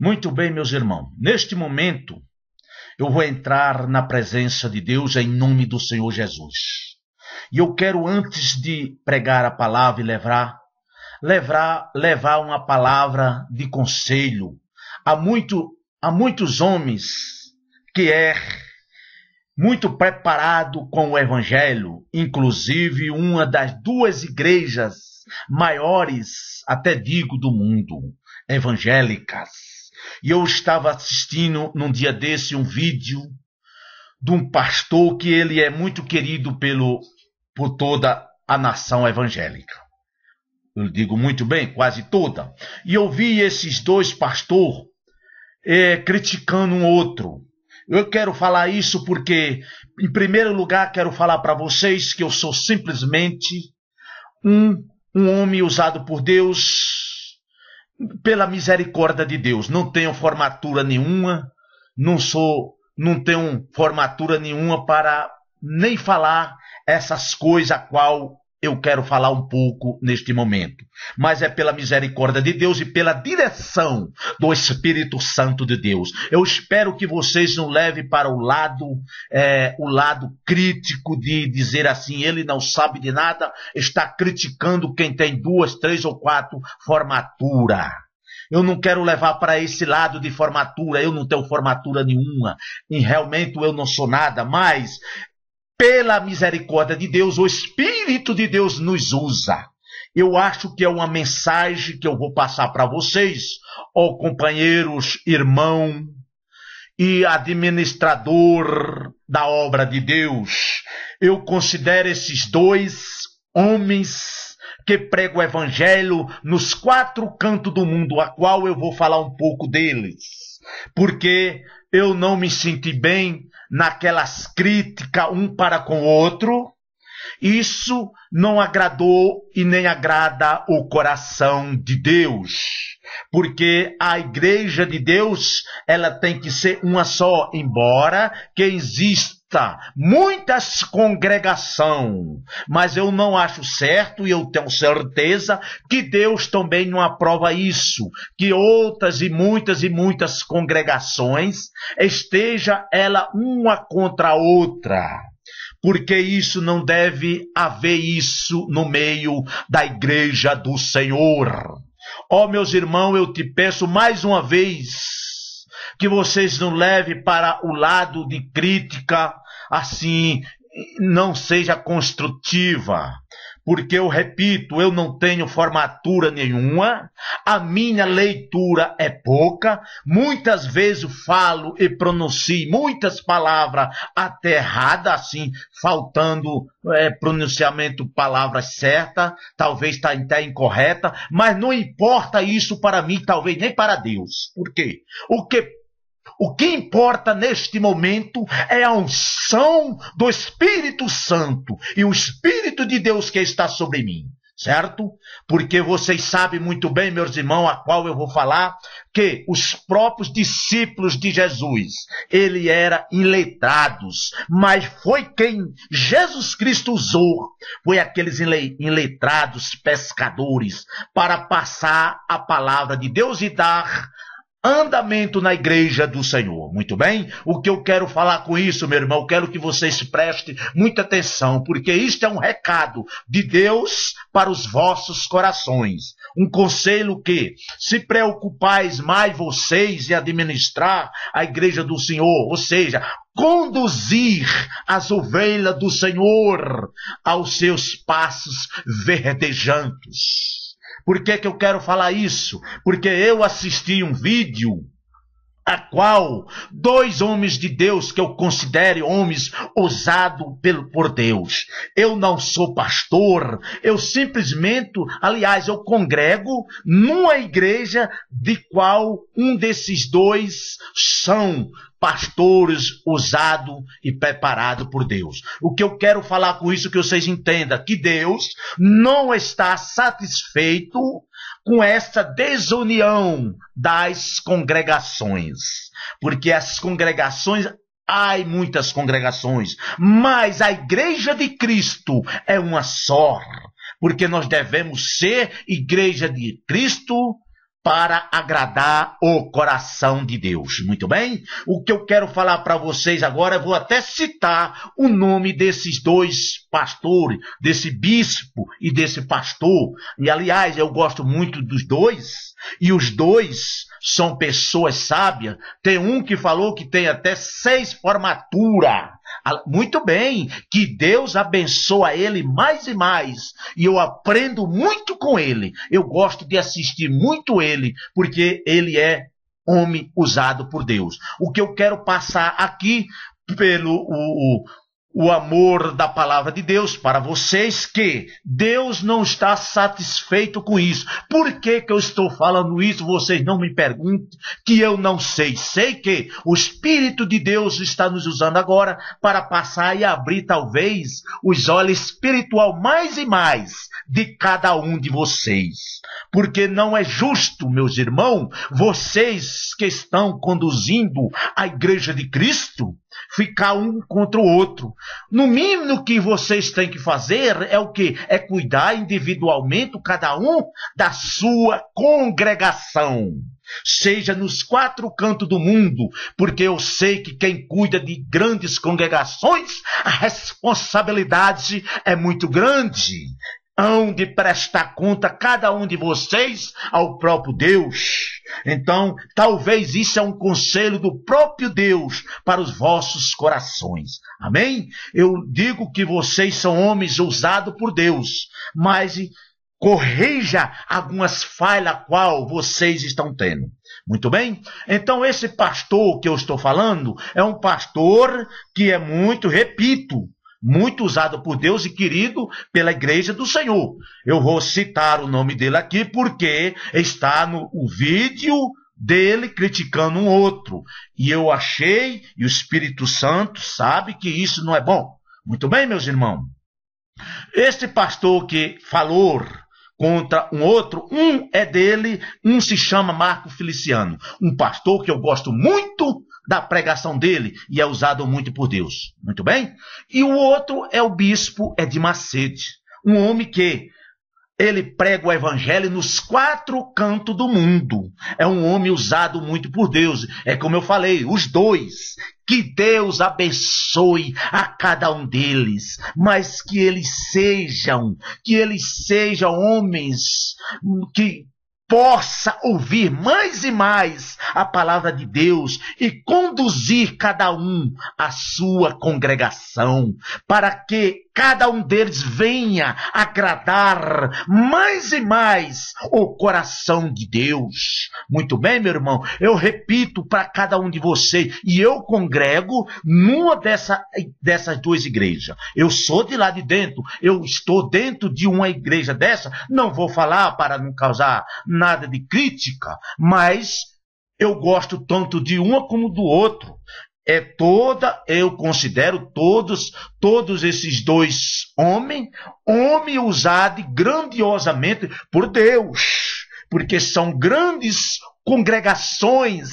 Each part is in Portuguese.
Muito bem, meus irmãos. Neste momento, eu vou entrar na presença de Deus em nome do Senhor Jesus. E eu quero, antes de pregar a palavra e levar uma palavra de conselho a muitos homens que é muito preparado com o Evangelho, inclusive uma das duas igrejas maiores, até digo, do mundo, evangélicas. E eu estava assistindo num dia desse um vídeo de um pastor que ele é muito querido por toda a nação evangélica. Eu digo muito bem, quase toda. E eu vi esses dois pastores criticando um outro. Eu quero falar isso porque, em primeiro lugar, quero falar para vocês que eu sou simplesmente um homem usado por Deus, pela misericórdia de Deus. Não tenho formatura nenhuma, não tenho formatura nenhuma para nem falar essas coisas a qual eu quero falar um pouco neste momento. Mas é pela misericórdia de Deus e pela direção do Espírito Santo de Deus. Eu espero que vocês não levem para o lado crítico de dizer assim, ele não sabe de nada, está criticando quem tem 2, 3 ou 4 formatura. Eu não quero levar para esse lado de formatura, eu não tenho formatura nenhuma, e realmente eu não sou nada, mas pela misericórdia de Deus, o Espírito de Deus nos usa. Eu acho que é uma mensagem que eu vou passar para vocês, ó companheiros, irmão e administrador da obra de Deus. Eu considero esses dois homens que pregam o Evangelho nos 4 cantos do mundo, a qual eu vou falar um pouco deles. Porque eu não me senti bem naquelas críticas um para com o outro. Isso não agradou e nem agrada o coração de Deus. Porque a igreja de Deus, ela tem que ser uma só, embora que exista muitas congregações. Mas eu não acho certo, e eu tenho certeza que Deus também não aprova isso, que outras e muitas congregações esteja ela uma contra a outra. Porque isso não deve haver isso no meio da igreja do Senhor. Ó, meus irmãos, eu te peço mais uma vez que vocês não levem para o lado de crítica, assim, não seja construtiva. Porque eu repito, eu não tenho formatura nenhuma, a minha leitura é pouca, muitas vezes falo e pronuncio muitas palavras até erradas, assim, faltando pronunciamento palavras certas, talvez está até incorreta, mas não importa isso para mim, talvez nem para Deus. Por quê? O que importa neste momento é a unção do Espírito Santo e o Espírito de Deus que está sobre mim, certo? Porque vocês sabem muito bem, meus irmãos, a qual eu vou falar, que os próprios discípulos de Jesus, ele era iletrados, mas foi quem Jesus Cristo usou, foi aqueles iletrados pescadores, para passar a palavra de Deus e dar andamento na igreja do Senhor. Muito bem? O que eu quero falar com isso, meu irmão, eu quero que vocês prestem muita atenção, porque isto é um recado de Deus para os vossos corações. Um conselho que, se preocupais mais vocês em administrar a igreja do Senhor, ou seja, conduzir as ovelhas do Senhor aos seus passos verdejantes. Por que eu quero falar isso? Porque eu assisti um vídeo a qual 2 homens de Deus que eu considero homens usados por Deus. Eu não sou pastor, eu simplesmente, aliás, eu congrego numa igreja de qual um desses 2 são pastores usados e preparados por Deus. O que eu quero falar com isso, que vocês entendam, que Deus não está satisfeito com essa desunião das congregações. Porque as congregações, há muitas congregações, mas a igreja de Cristo é uma só. Porque nós devemos ser igreja de Cristo para agradar o coração de Deus. Muito bem? O que eu quero falar para vocês agora, eu vou até citar o nome desses dois pastores, desse bispo e desse pastor. E, aliás, eu gosto muito dos dois, e os dois são pessoas sábias. Tem um que falou que tem até 6 formaturas. Muito bem, que Deus abençoa ele mais e mais. E eu aprendo muito com ele. Eu gosto de assistir muito ele, porque ele é homem usado por Deus. O que eu quero passar aqui pelo o amor da palavra de Deus para vocês, que Deus não está satisfeito com isso. Por que eu estou falando isso? Vocês não me perguntem, que eu não sei. Sei que o Espírito de Deus está nos usando agora para passar e abrir talvez os olhos espiritual mais e mais de cada um de vocês. Porque não é justo, meus irmãos, vocês que estão conduzindo a igreja de Cristo, ficar um contra o outro. No mínimo que vocês têm que fazer é o quê? É cuidar individualmente, cada um, da sua congregação. Seja nos 4 cantos do mundo, porque eu sei que quem cuida de grandes congregações, a responsabilidade é muito grande. Hão de prestar conta cada um de vocês ao próprio Deus. Então, talvez isso é um conselho do próprio Deus para os vossos corações. Amém? Eu digo que vocês são homens usados por Deus, mas corrija algumas falhas qual vocês estão tendo. Muito bem? Então, esse pastor que eu estou falando é um pastor que é muito, repito, muito usado por Deus e querido pela igreja do Senhor. Eu vou citar o nome dele aqui porque está no vídeo dele criticando um outro. E eu achei, e o Espírito Santo sabe que isso não é bom. Muito bem, meus irmãos? Este pastor que falou contra um outro, um é dele, um se chama Marco Feliciano. Um pastor que eu gosto muito da pregação dele e é usado muito por Deus. Muito bem? E o outro é o bispo Edir Macedo, um homem que ele prega o evangelho nos 4 cantos do mundo. É um homem usado muito por Deus. É como eu falei, os dois. Que Deus abençoe a cada um deles, mas que eles sejam homens que possa ouvir mais e mais a palavra de Deus e conduzir cada um à sua congregação, para que cada um deles venha agradar mais e mais o coração de Deus. Muito bem, meu irmão? Eu repito para cada um de vocês, e eu congrego numa dessas 2 igrejas. Eu sou de lá de dentro, eu estou dentro de uma igreja dessa, não vou falar para não causar nada de crítica, mas eu gosto tanto de uma como do outro. Eu considero todos esses 2 homens usados grandiosamente por Deus, porque são grandes congregações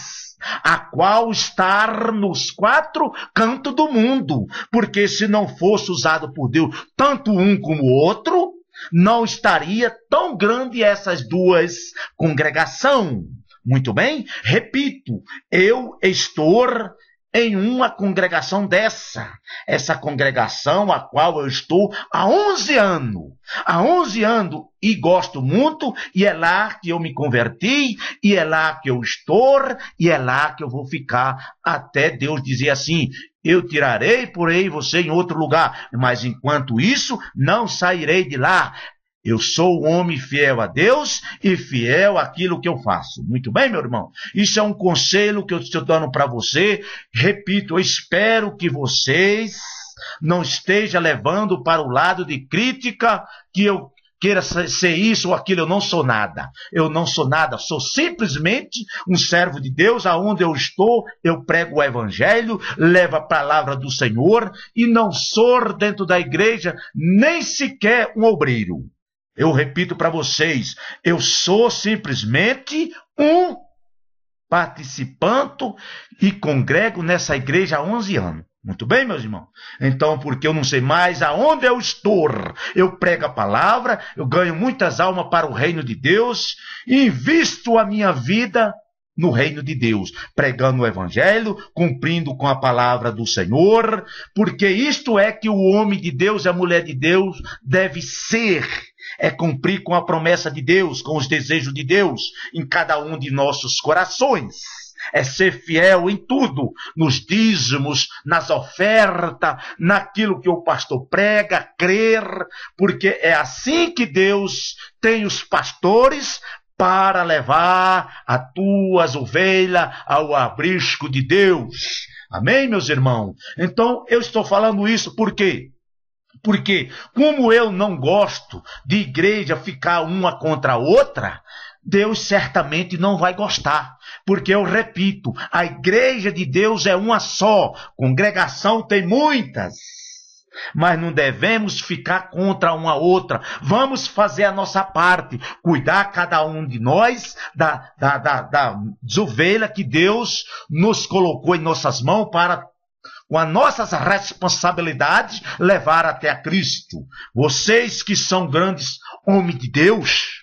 a qual estar nos 4 cantos do mundo, porque se não fosse usado por Deus, tanto um como o outro, não estaria tão grande essas 2 congregações. Muito bem? Repito, eu estou em uma congregação dessa. Essa congregação a qual eu estou há 11 anos. Há 11 anos e gosto muito, e é lá que eu me converti, e é lá que eu estou, e é lá que eu vou ficar até Deus dizer assim: eu tirarei, porém, você em outro lugar, mas enquanto isso, não sairei de lá. Eu sou um homem fiel a Deus e fiel àquilo que eu faço. Muito bem, meu irmão? Isso é um conselho que eu estou dando para você. Repito, eu espero que vocês não estejam levando para o lado de crítica, que eu queira ser isso ou aquilo. Eu não sou nada. Eu não sou nada. Sou simplesmente um servo de Deus. Aonde eu estou, eu prego o evangelho, levo a palavra do Senhor e não sou dentro da igreja nem sequer um obreiro. Eu repito para vocês, eu sou simplesmente um participante e congrego nessa igreja há 11 anos. Muito bem, meus irmãos? Então, porque eu não sei mais aonde eu estou, eu prego a palavra, eu ganho muitas almas para o reino de Deus, e invisto a minha vida no reino de Deus, pregando o evangelho, cumprindo com a palavra do Senhor, porque isto é que o homem de Deus e a mulher de Deus deve ser, é cumprir com a promessa de Deus, com os desejos de Deus em cada um de nossos corações. É ser fiel em tudo, nos dízimos, nas ofertas, naquilo que o pastor prega, crer, porque é assim que Deus tem os pastores para levar as tuas ovelhas ao aprisco de Deus. Amém, meus irmãos? Então, eu estou falando isso por quê? Porque, como eu não gosto de igreja ficar uma contra a outra, Deus certamente não vai gostar. Porque eu repito, a igreja de Deus é uma só, congregação tem muitas. Mas não devemos ficar contra uma outra. Vamos fazer a nossa parte, cuidar cada um de nós das ovelhas que Deus nos colocou em nossas mãos para, com as nossas responsabilidades, levar até a Cristo. Vocês que são grandes homens de Deus,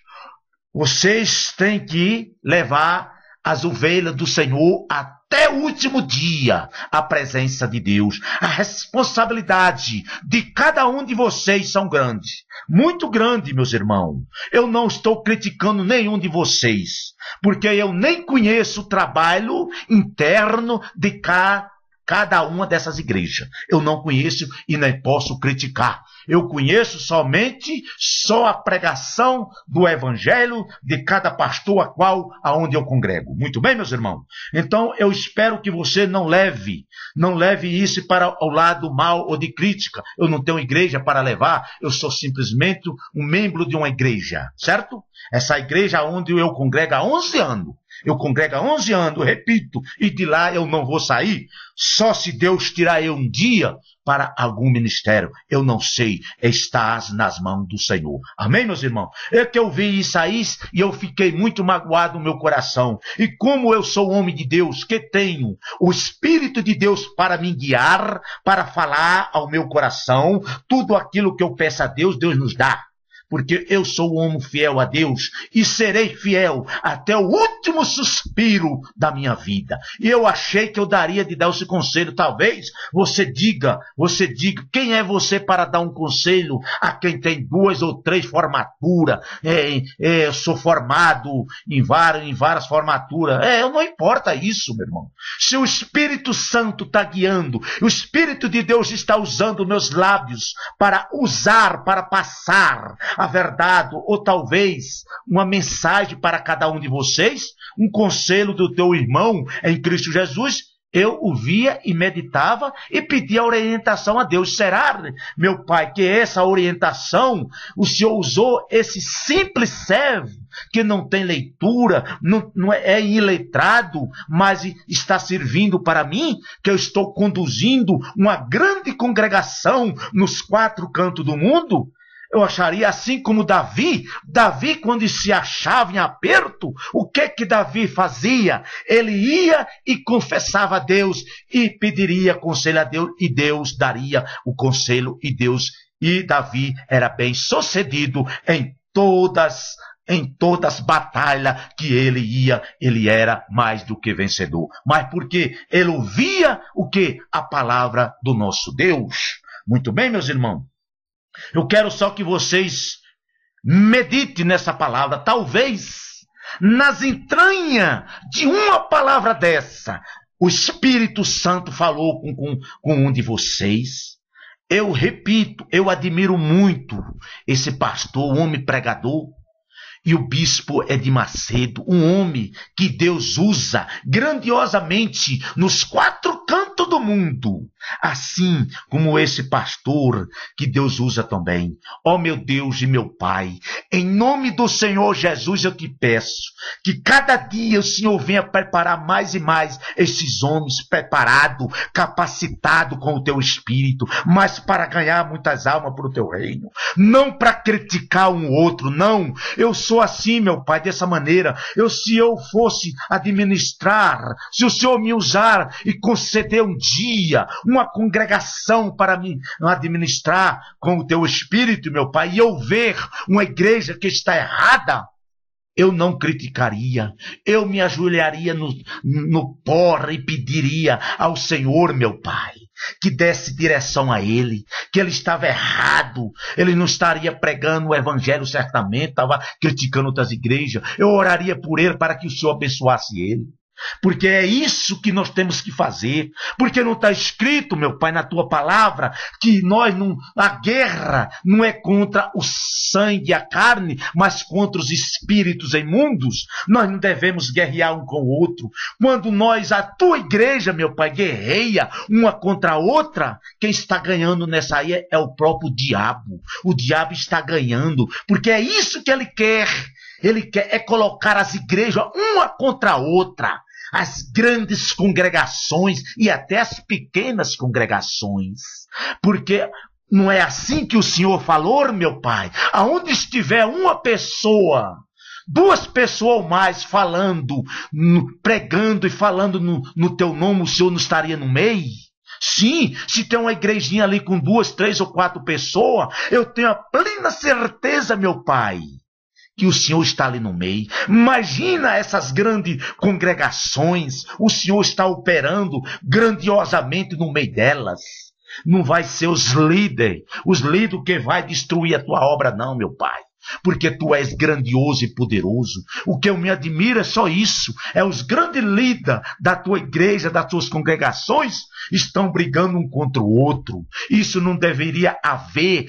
vocês têm que levar as ovelhas do Senhor até o último dia à presença de Deus. A responsabilidade de cada um de vocês são grande, muito grande, meus irmãos. Eu não estou criticando nenhum de vocês, porque eu nem conheço o trabalho interno de cada uma dessas igrejas. Eu não conheço e nem posso criticar. Eu conheço somente só a pregação do evangelho de cada pastor aonde eu congrego. Muito bem, meus irmãos? Então, eu espero que você não leve isso para o lado mal ou de crítica. Eu não tenho igreja para levar, eu sou simplesmente um membro de uma igreja, certo? Essa igreja onde eu congrego há 11 anos. Eu congrego há 11 anos, repito, e de lá eu não vou sair, só se Deus tirar eu um dia para algum ministério. Eu não sei, estás nas mãos do Senhor. Amém, meus irmãos? É que eu vi isso aí e eu fiquei muito magoado no meu coração. E como eu sou homem de Deus, que tenho o Espírito de Deus para me guiar, para falar ao meu coração, tudo aquilo que eu peço a Deus, Deus nos dá. Porque eu sou um homem fiel a Deus e serei fiel até o último suspiro da minha vida. E eu achei que eu daria de dar esse conselho. Talvez você diga, quem é você para dar um conselho a quem tem 2 ou 3 formaturas? Eu sou formado em várias formaturas. Não importa isso, meu irmão. Se o Espírito Santo está guiando, o Espírito de Deus está usando meus lábios para usar, para passar a verdade, ou talvez uma mensagem para cada um de vocês, um conselho do teu irmão em Cristo Jesus, eu ouvia e meditava e pedia orientação a Deus. Será, meu Pai, que essa orientação o Senhor usou esse simples servo que não tem leitura, não é iletrado, mas está servindo para mim, que eu estou conduzindo uma grande congregação nos 4 cantos do mundo? Eu acharia assim como Davi, quando se achava em aperto, o que Davi fazia? Ele ia e confessava a Deus e pediria conselho a Deus, e Deus daria o conselho, e Davi era bem sucedido em todas as batalhas que ele ia, ele era mais do que vencedor. Mas porque ele ouvia o que? A palavra do nosso Deus. Muito bem, meus irmãos? Eu quero só que vocês meditem nessa palavra. Talvez nas entranhas de uma palavra dessa, o Espírito Santo falou com um de vocês. Eu repito, eu admiro muito esse pastor, um homem pregador. E o bispo Edir Macedo, um homem que Deus usa grandiosamente nos 4 cantos do mundo. Assim como esse pastor que Deus usa também. Ó meu Deus e meu Pai, em nome do Senhor Jesus eu te peço que cada dia o Senhor venha preparar mais e mais esses homens preparados, capacitados com o teu Espírito, mas para ganhar muitas almas para o teu reino. Não para criticar um outro, não. Eu sou assim, meu Pai, dessa maneira. Se eu fosse administrar, se o Senhor me usar e conceder um um dia, uma congregação para me administrar com o teu Espírito, meu Pai, e eu ver uma igreja que está errada, eu não criticaria, eu me ajoelharia no pó e pediria ao Senhor, meu Pai, que desse direção a ele, que ele estava errado, ele não estaria pregando o evangelho certamente, estava criticando outras igrejas, eu oraria por ele para que o Senhor abençoasse ele. Porque é isso que nós temos que fazer. Porque não está escrito, meu Pai, na tua palavra, que a guerra não é contra o sangue e a carne, mas contra os espíritos imundos. Nós não devemos guerrear um com o outro. Quando a tua igreja, meu Pai, guerreia uma contra a outra, quem está ganhando nessa aí é o próprio diabo. O diabo está ganhando, porque é isso que ele quer. Ele quer colocar as igrejas uma contra a outra. As grandes congregações e até as pequenas congregações. Porque não é assim que o Senhor falou, meu Pai? Aonde estiver uma pessoa, 2 pessoas ou mais falando, pregando e falando no teu nome, o Senhor não estaria no meio? Sim, se tem uma igrejinha ali com 2, 3 ou 4 pessoas, eu tenho a plena certeza, meu Pai, que o Senhor está ali no meio. Imagina essas grandes congregações, o Senhor está operando grandiosamente no meio delas. Não vai ser os líderes que vai destruir a tua obra, não, meu Pai. Porque tu és grandioso e poderoso. O que eu me admiro é só isso. É os grandes líderes da tua igreja, das tuas congregações, estão brigando um contra o outro. Isso não deveria haver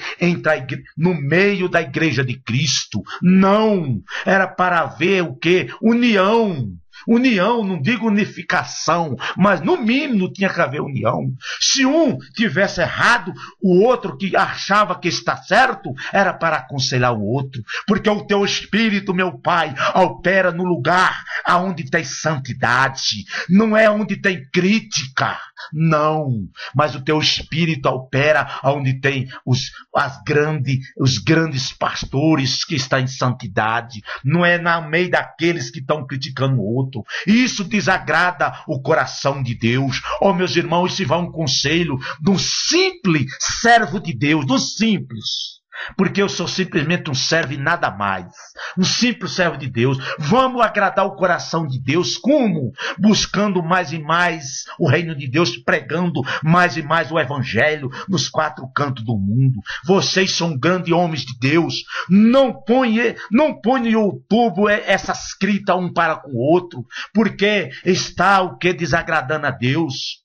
no meio da igreja de Cristo. Não. Era para haver o quê? União. União, não digo unificação, mas no mínimo tinha que haver união. Se um tivesse errado, o outro que achava que está certo, era para aconselhar o outro. Porque o teu Espírito, meu Pai, opera no lugar onde tem santidade. Não é onde tem crítica, não. Mas o teu Espírito opera onde tem os grandes pastores que estão em santidade. Não é no meio daqueles que estão criticando o outro. Isso desagrada o coração de Deus. Oh, meus irmãos, isso vai um conselho de um simples servo de Deus, do simples. Porque eu sou simplesmente um servo e nada mais. Um simples servo de Deus. Vamos agradar o coração de Deus. Como? Buscando mais e mais o reino de Deus, pregando mais e mais o evangelho nos 4 cantos do mundo. Vocês são grandes homens de Deus. Não põe no YouTube essa escrita um para com o outro, porque está o que desagradando a Deus.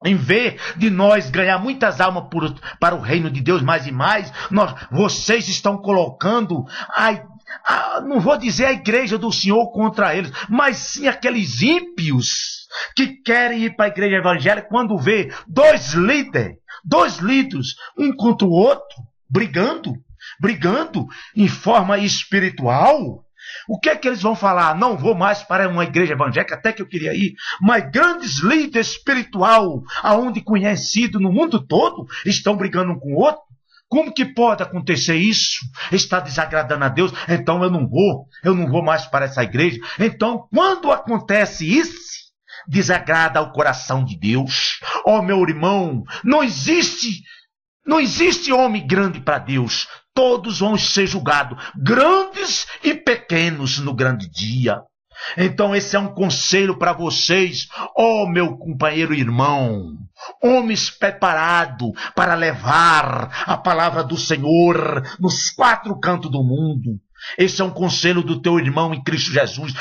Em vez de nós ganhar muitas almas para o reino de Deus mais e mais, vocês estão colocando, não vou dizer a igreja do Senhor contra eles, mas sim aqueles ímpios que querem ir para a igreja evangélica quando vê 2 líderes, um contra o outro, brigando em forma espiritual. O que é que eles vão falar? Não vou mais para uma igreja evangélica, até que eu queria ir, mas grandes líderes espiritual, aonde conhecido no mundo todo, estão brigando um com o outro. Como que pode acontecer isso? Está desagradando a Deus, então eu não vou mais para essa igreja. Então, quando acontece isso, desagrada o coração de Deus. Oh, meu irmão, não existe homem grande para Deus. Todos vão ser julgados, grandes e pequenos, no grande dia. Então esse é um conselho para vocês, ó meu companheiro e irmão, homens preparados para levar a palavra do Senhor nos 4 cantos do mundo. Esse é um conselho do teu irmão em Cristo Jesus.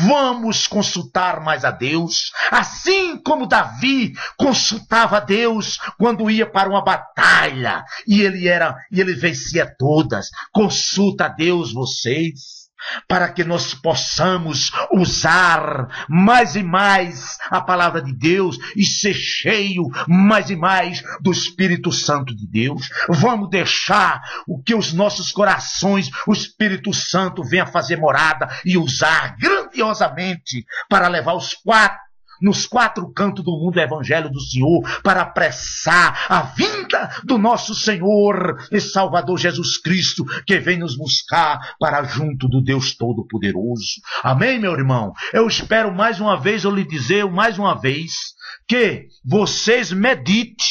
Vamos consultar mais a Deus, assim como Davi consultava a Deus quando ia para uma batalha e ele vencia todas. Consulta a Deus, vocês, para que nós possamos usar mais e mais a palavra de Deus e ser cheio mais e mais do Espírito Santo de Deus. Vamos deixar o que os nossos corações, o Espírito Santo venha fazer morada e usar grandiosamente para levar nos 4 cantos do mundo o evangelho do Senhor, para apressar a vinda do nosso Senhor e Salvador Jesus Cristo, que vem nos buscar para junto do Deus Todo-Poderoso. Amém, meu irmão? Eu espero mais uma vez, eu lhe dizer mais uma vez, que vocês meditem.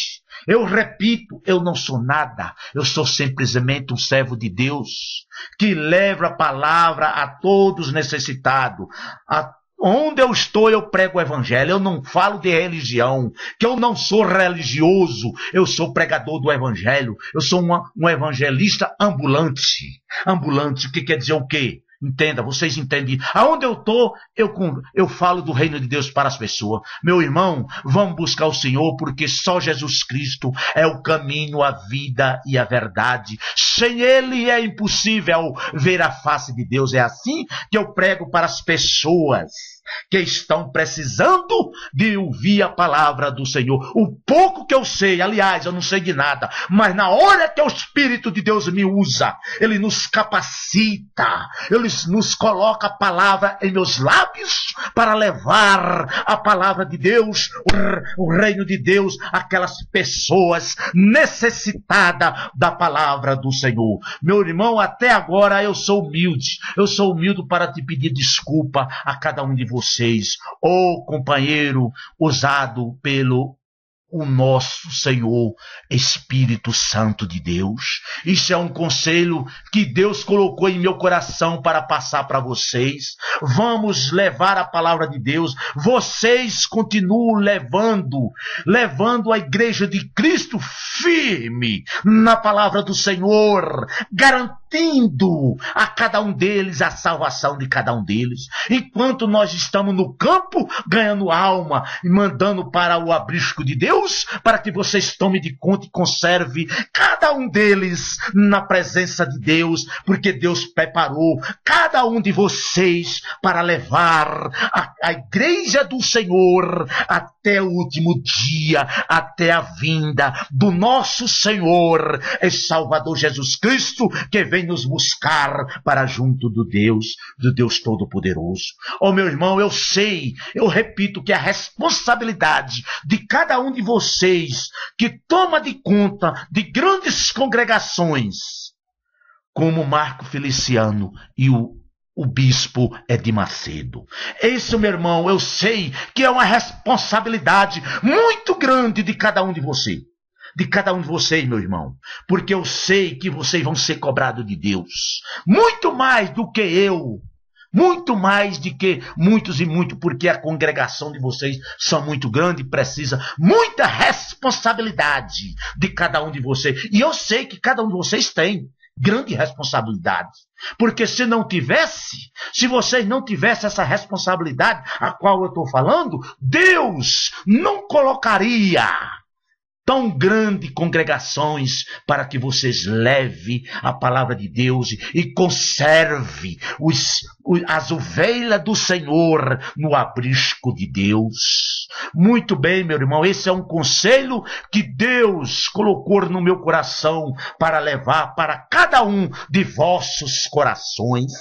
Eu repito, eu não sou nada, eu sou simplesmente um servo de Deus, que leva a palavra a todos necessitados. Onde eu estou, eu prego o evangelho. Eu não falo de religião, que eu não sou religioso, eu sou pregador do evangelho. Eu sou um evangelista ambulante. Ambulante, o que quer dizer o quê? Entenda, vocês entendem. Aonde eu estou, eu falo do reino de Deus para as pessoas. Meu irmão, vamos buscar o Senhor, porque só Jesus Cristo é o caminho, a vida e a verdade. Sem Ele é impossível ver a face de Deus. É assim que eu prego para as pessoas que estão precisando de ouvir a palavra do Senhor. O pouco que eu sei, aliás, eu não sei de nada, mas na hora que o Espírito de Deus me usa, Ele nos capacita, Ele nos coloca a palavra em meus lábios para levar a palavra de Deus, o reino de Deus, àquelas pessoas necessitadas da palavra do Senhor. Meu irmão, até agora eu sou humilde para te pedir desculpa a cada um de vocês, companheiro usado pelo o nosso Senhor Espírito Santo de Deus. Isso é um conselho que Deus colocou em meu coração para passar para vocês. Vamos levar a palavra de Deus. Vocês continuam levando a igreja de Cristo firme na palavra do Senhor, garantindo a cada um deles a salvação de cada um deles. Enquanto nós estamos no campo ganhando alma e mandando para o aprisco de Deus, para que vocês tomem de conta e conserve cada um deles na presença de Deus, porque Deus preparou cada um de vocês para levar a igreja do Senhor até o último dia, até a vinda do nosso Senhor e Salvador Jesus Cristo, que vem nos buscar para junto do Deus Todo-Poderoso. Meu irmão, eu repito que a responsabilidade de cada um de vocês que toma de conta de grandes congregações, como Marco Feliciano e o bispo Edir Macedo. Isso, meu irmão, eu sei que é uma responsabilidade muito grande de cada um de vocês. De cada um de vocês, meu irmão. Porque eu sei que vocês vão ser cobrados de Deus. Muito mais do que eu. Muito mais do que muitos e muito, porque a congregação de vocês são muito grande e precisa muita responsabilidade de cada um de vocês. E eu sei que cada um de vocês tem grande responsabilidade. Porque se vocês não tivessem essa responsabilidade a qual eu estou falando, Deus não colocaria tão grandes congregações para que vocês levem a palavra de Deus e conserve as ovelhas do Senhor no aprisco de Deus. Muito bem, meu irmão, esse é um conselho que Deus colocou no meu coração para levar para cada um de vossos corações.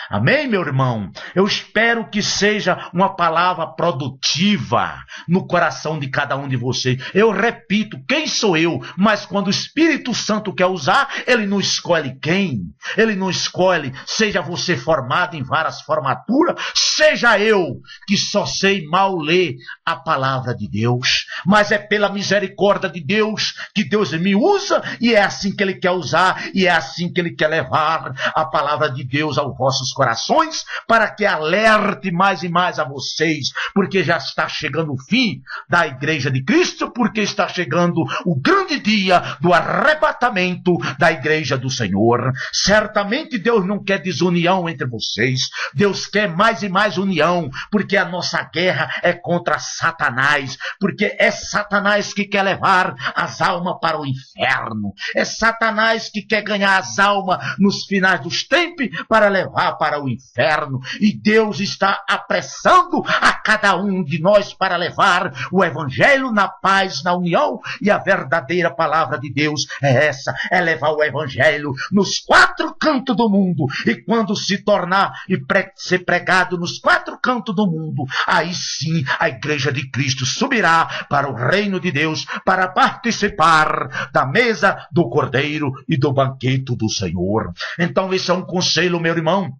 Amém, meu irmão? Eu espero que seja uma palavra produtiva no coração de cada um de vocês. Eu repito, quem sou eu? Mas quando o Espírito Santo quer usar, Ele não escolhe quem. Ele não escolhe, seja você formado em várias formaturas, seja eu, que só sei mal ler a palavra de Deus. Mas é pela misericórdia de Deus que Deus me usa, e é assim que Ele quer usar, e é assim que Ele quer levar a palavra de Deus aos vossos corações, para que alerte mais e mais a vocês, porque já está chegando o fim da igreja de Cristo, porque está chegando o grande dia do arrebatamento da igreja do Senhor. Certamente Deus não quer desunião entre vocês, Deus quer mais e mais união, porque a nossa guerra é contra Satanás, porque é Satanás que quer levar as almas para o inferno, é Satanás que quer ganhar as almas nos finais dos tempos para levar para o inferno, e Deus está apressando a cada um de nós para levar o evangelho na paz, na união, e a verdadeira palavra de Deus é essa, é levar o evangelho nos quatro cantos do mundo, e quando se tornar e ser pregado nos quatro cantos do mundo, aí sim a igreja de Cristo subirá para o reino de Deus, para participar da mesa do Cordeiro e do banquete do Senhor. Então esse é um conselho, meu irmão,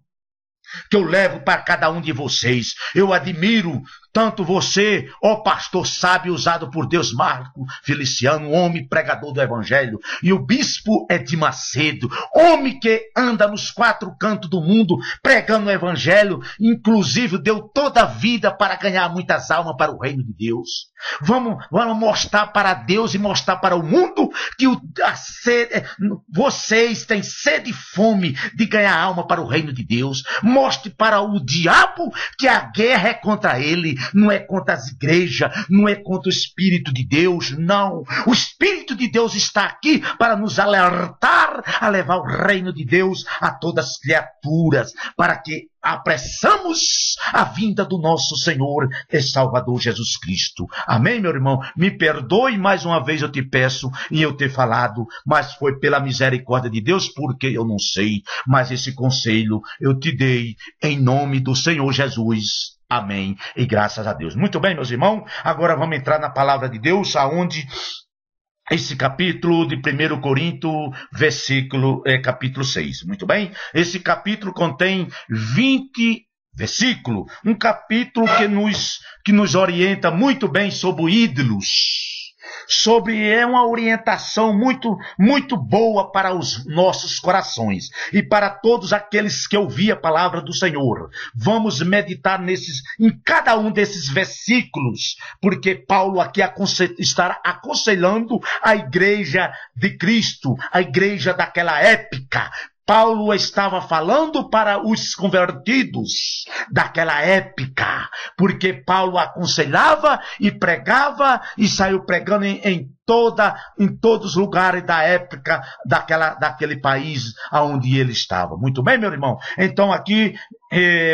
que eu levo para cada um de vocês. Eu admiro Tanto você, ó pastor sábio usado por Deus, Marco Feliciano, homem pregador do evangelho, e o bispo Edir Macedo, homem que anda nos 4 cantos do mundo pregando o evangelho, inclusive deu toda a vida para ganhar muitas almas para o reino de Deus. Vamos mostrar para Deus e mostrar para o mundo que vocês têm sede e fome de ganhar alma para o reino de Deus. Mostre para o diabo que a guerra é contra ele, não é contra as igrejas, não é contra o Espírito de Deus, não. O Espírito de Deus está aqui para nos alertar a levar o reino de Deus a todas as criaturas, para que apressamos a vinda do nosso Senhor e Salvador Jesus Cristo. Amém, meu irmão? Me perdoe mais uma vez, eu te peço, em eu ter falado, mas foi pela misericórdia de Deus, porque eu não sei, mas esse conselho eu te dei em nome do Senhor Jesus. Amém. E graças a Deus. Muito bem, meus irmãos, agora vamos entrar na palavra de Deus, aonde esse capítulo de 1 Coríntios, capítulo 6. Muito bem? Esse capítulo contém 20 versículos. Um capítulo que nos orienta muito bem sobre ídolos. É uma orientação muito boa para os nossos corações e para todos aqueles que ouviram a palavra do Senhor. Vamos meditar em cada um desses versículos, porque Paulo aqui está aconselhando a igreja de Cristo, a igreja daquela época. Paulo estava falando para os convertidos daquela época, porque Paulo aconselhava e pregava e saiu pregando em todos os lugares da época daquele país onde ele estava. Muito bem, meu irmão? Então aqui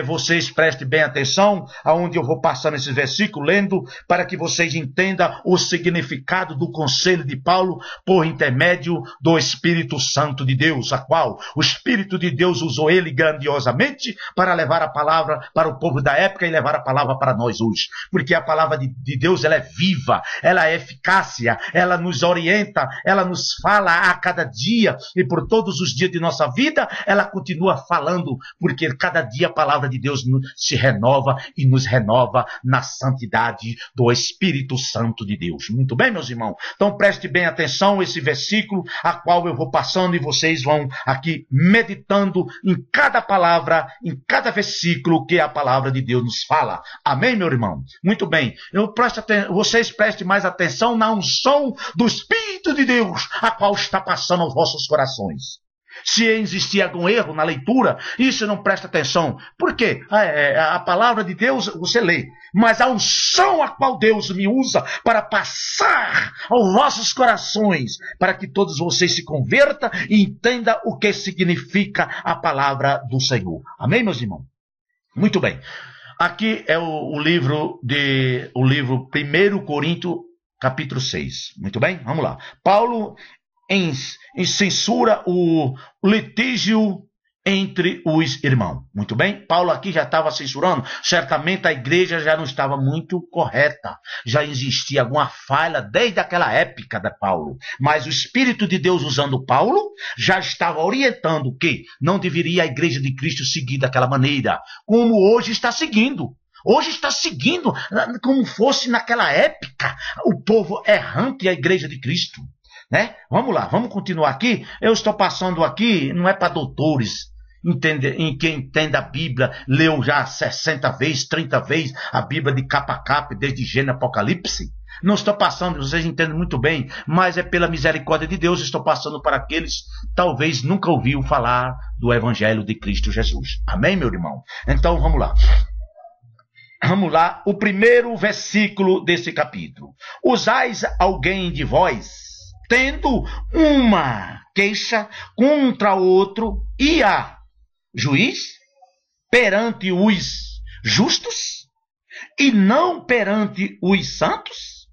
vocês prestem bem atenção aonde eu vou passando esse versículo, lendo para que vocês entendam o significado do conselho de Paulo por intermédio do Espírito Santo de Deus, a qual o Espírito de Deus usou ele grandiosamente para levar a palavra para o povo da época e levar a palavra para nós hoje. Porque a palavra de Deus, ela é viva, ela é eficácia, ela nos orienta, ela nos fala a cada dia e por todos os dias de nossa vida, ela continua falando, porque cada dia a palavra de Deus se renova e nos renova na santidade do Espírito Santo de Deus. Muito bem, meus irmãos? Então preste bem atenção a esse versículo, a qual eu vou passando e vocês vão aqui meditando em cada palavra, em cada versículo que a palavra de Deus nos fala. Amém, meu irmão? Muito bem. Vocês prestem mais atenção na unção do Espírito de Deus, a qual está passando aos vossos corações. Se existir algum erro na leitura, isso não presta atenção. Por quê? A palavra de Deus você lê, mas a unção a qual Deus me usa para passar aos vossos corações, para que todos vocês se convertam e entendam o que significa a palavra do Senhor. Amém, meus irmãos? Muito bem. Aqui é o livro 1 Coríntios, capítulo 6. Muito bem? Vamos lá. Paulo censura o litígio entre os irmãos. Muito bem? Paulo aqui já estava censurando. Certamente a igreja já não estava muito correta. Já existia alguma falha desde aquela época de Paulo. Mas o Espírito de Deus usando Paulo já estava orientando que não deveria a igreja de Cristo seguir daquela maneira, como hoje está seguindo. Hoje está seguindo como fosse naquela época o povo errante e a igreja de Cristo. Né? Vamos lá, vamos continuar aqui. Eu estou passando aqui, não é para doutores, em quem entende a Bíblia, leu já 60 vezes, 30 vezes a Bíblia de capa a capa, desde Gênesis a Apocalipse. Não estou passando, vocês entendem muito bem, mas é pela misericórdia de Deus, estou passando para aqueles que talvez nunca ouviram falar do Evangelho de Cristo Jesus. Amém, meu irmão? Então vamos lá. Vamos lá, o primeiro versículo desse capítulo. Usais alguém de vós, tendo uma queixa contra outro, e a juiz perante os justos, e não perante os santos?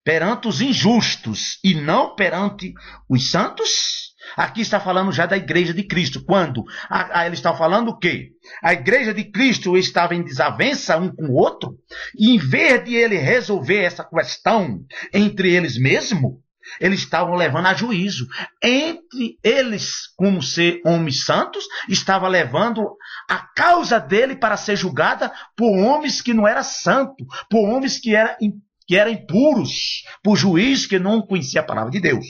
Perante os injustos, e não perante os santos? Aqui está falando já da igreja de Cristo. Quando ele está falando o quê? A igreja de Cristo estava em desavença um com o outro, e em vez de ele resolver essa questão entre eles mesmos, eles estavam levando a juízo. Entre eles, como ser homens santos, estava levando a causa dele para ser julgada por homens que não eram santos, por homens que eram impuros, por juiz que não conhecia a palavra de Deus.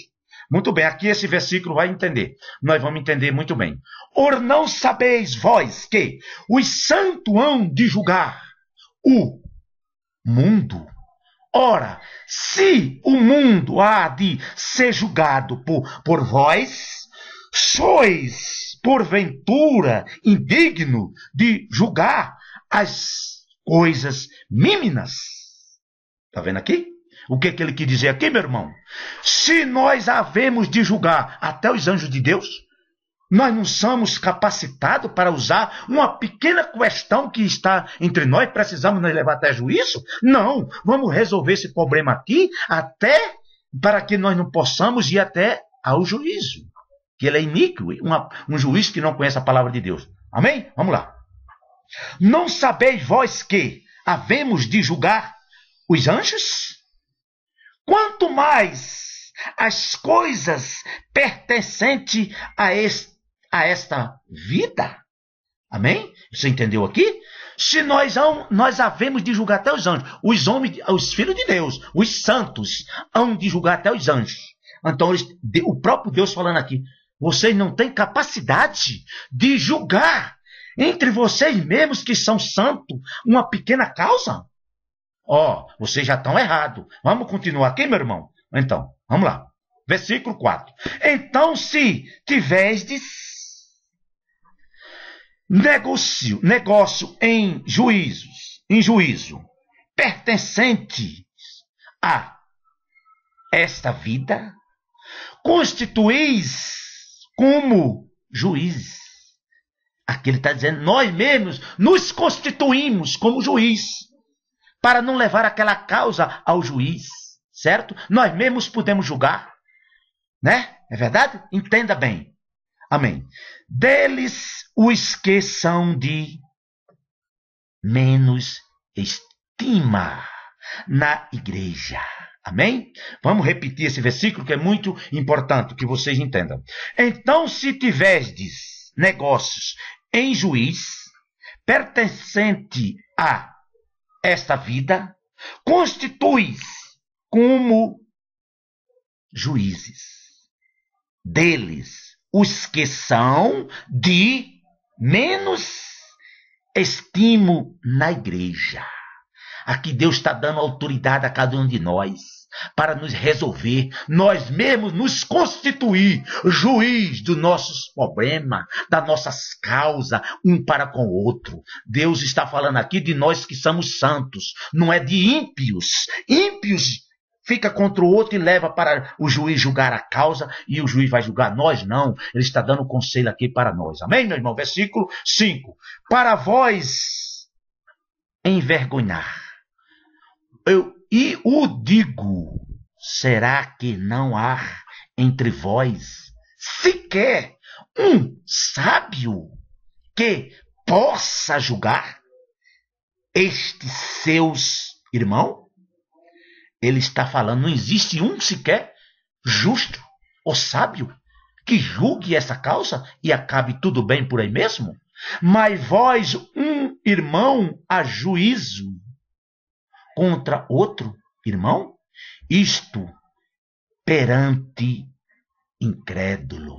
Muito bem, aqui esse versículo vai entender. Nós vamos entender muito bem. Or não sabeis vós que os santos hão de julgar o mundo? Ora, se o mundo há de ser julgado por vós, sois, porventura, indigno de julgar as coisas mínimas. Está vendo aqui? O que ele quis dizer aqui, meu irmão? Se nós havemos de julgar até os anjos de Deus, nós não somos capacitados para usar uma pequena questão que está entre nós, precisamos nos levar até juízo? Não, vamos resolver esse problema aqui até para que nós não possamos ir até ao juízo. Que ele é iníquo, um juiz que não conhece a palavra de Deus. Amém? Vamos lá. Não sabeis vós que havemos de julgar os anjos? Quanto mais as coisas pertencentes a esta vida. Amém? Você entendeu aqui? Se nós havemos de julgar até os anjos, os homens, os filhos de Deus, os santos, hão de julgar até os anjos. Então, o próprio Deus falando aqui, vocês não têm capacidade de julgar entre vocês mesmos que são santos uma pequena causa? Vocês já estão errados. Vamos continuar aqui, meu irmão? Então, vamos lá. Versículo 4. Então, se tiverdes negócio em juízo, pertencente a esta vida, constituís como juízes. Aqui ele está dizendo, nós mesmos nos constituímos como juiz, para não levar aquela causa ao juiz, certo? Nós mesmos podemos julgar, né? É verdade? Entenda bem. Amém. Deles os que são de menos estima na igreja. Amém? Vamos repetir esse versículo que é muito importante que vocês entendam. Então, se tiverdes negócios em juiz, pertencente a esta vida, constituis como juízes deles os que são de menos estimo na igreja. Aqui Deus está dando autoridade a cada um de nós para nos resolver, nós mesmos nos constituir juiz dos nossos problemas, das nossas causas, um para com o outro. Deus está falando aqui de nós que somos santos, não é de ímpios. Ímpios fica contra o outro e leva para o juiz julgar a causa e o juiz vai julgar nós, não. Ele está dando conselho aqui para nós. Amém, meu irmão? Versículo 5. Para vós envergonhar. E o digo, será que não há entre vós sequer um sábio que possa julgar estes seus irmãos? Ele está falando, não existe um sequer justo ou sábio que julgue essa causa e acabe tudo bem por aí mesmo? Mas vós, um irmão a juízo contra outro irmão, isto perante incrédulo.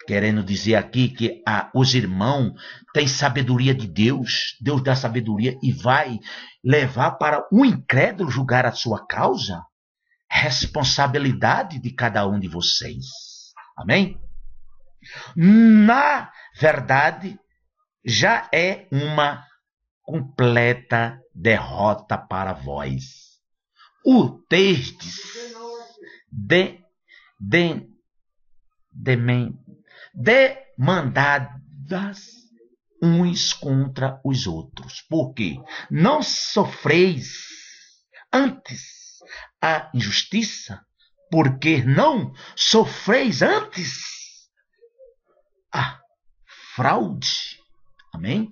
Querendo dizer aqui que os irmãos têm sabedoria de Deus, Deus dá sabedoria e vai levar para o incrédulo julgar a sua causa. Responsabilidade de cada um de vocês. Amém? Na verdade, já é uma completa derrota para vós. O testes demandadas uns contra os outros. Porque não sofreis antes a injustiça, porque não sofreis antes a fraude. Amém?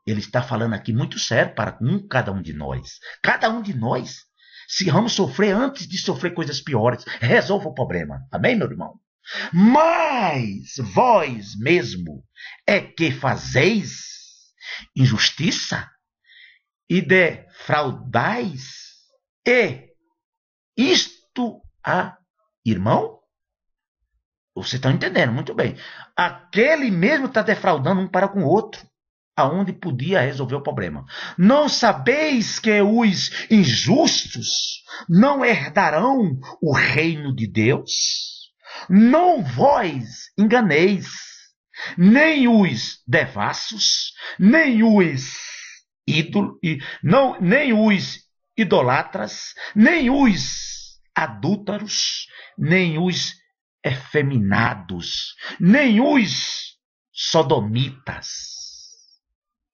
Ele está falando aqui muito sério para cada um de nós. Cada um de nós, se vamos sofrer antes de sofrer coisas piores, resolva o problema. Amém, meu irmão? Mas vós mesmo é que fazeis injustiça e defraudais, e isto a irmão? Vocês estão entendendo muito bem. Aquele mesmo está defraudando um para com o outro, aonde podia resolver o problema. Não sabeis que os injustos não herdarão o reino de Deus? Não vós enganeis, nem os devassos, nem os nem os idolatras, nem os adúlteros, nem os efeminados, nem os sodomitas.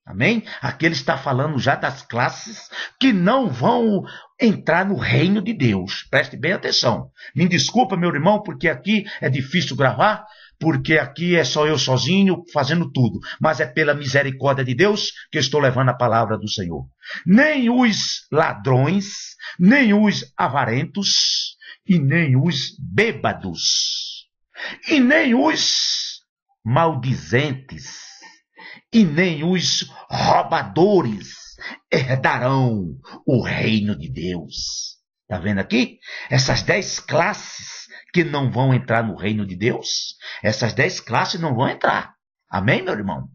Amém? Aqui ele está falando já das classes que não vão entrar no reino de Deus. Preste bem atenção. Me desculpa, meu irmão, porque aqui é difícil gravar, porque aqui é só eu sozinho fazendo tudo. Mas é pela misericórdia de Deus que eu estou levando a palavra do Senhor. Nem os ladrões, nem os avarentos, e nem os bêbados, e nem os maldizentes, e nem os roubadores herdarão o reino de Deus. Está vendo aqui? Essas 10 classes que não vão entrar no reino de Deus, essas 10 classes não vão entrar. Amém, meu irmão?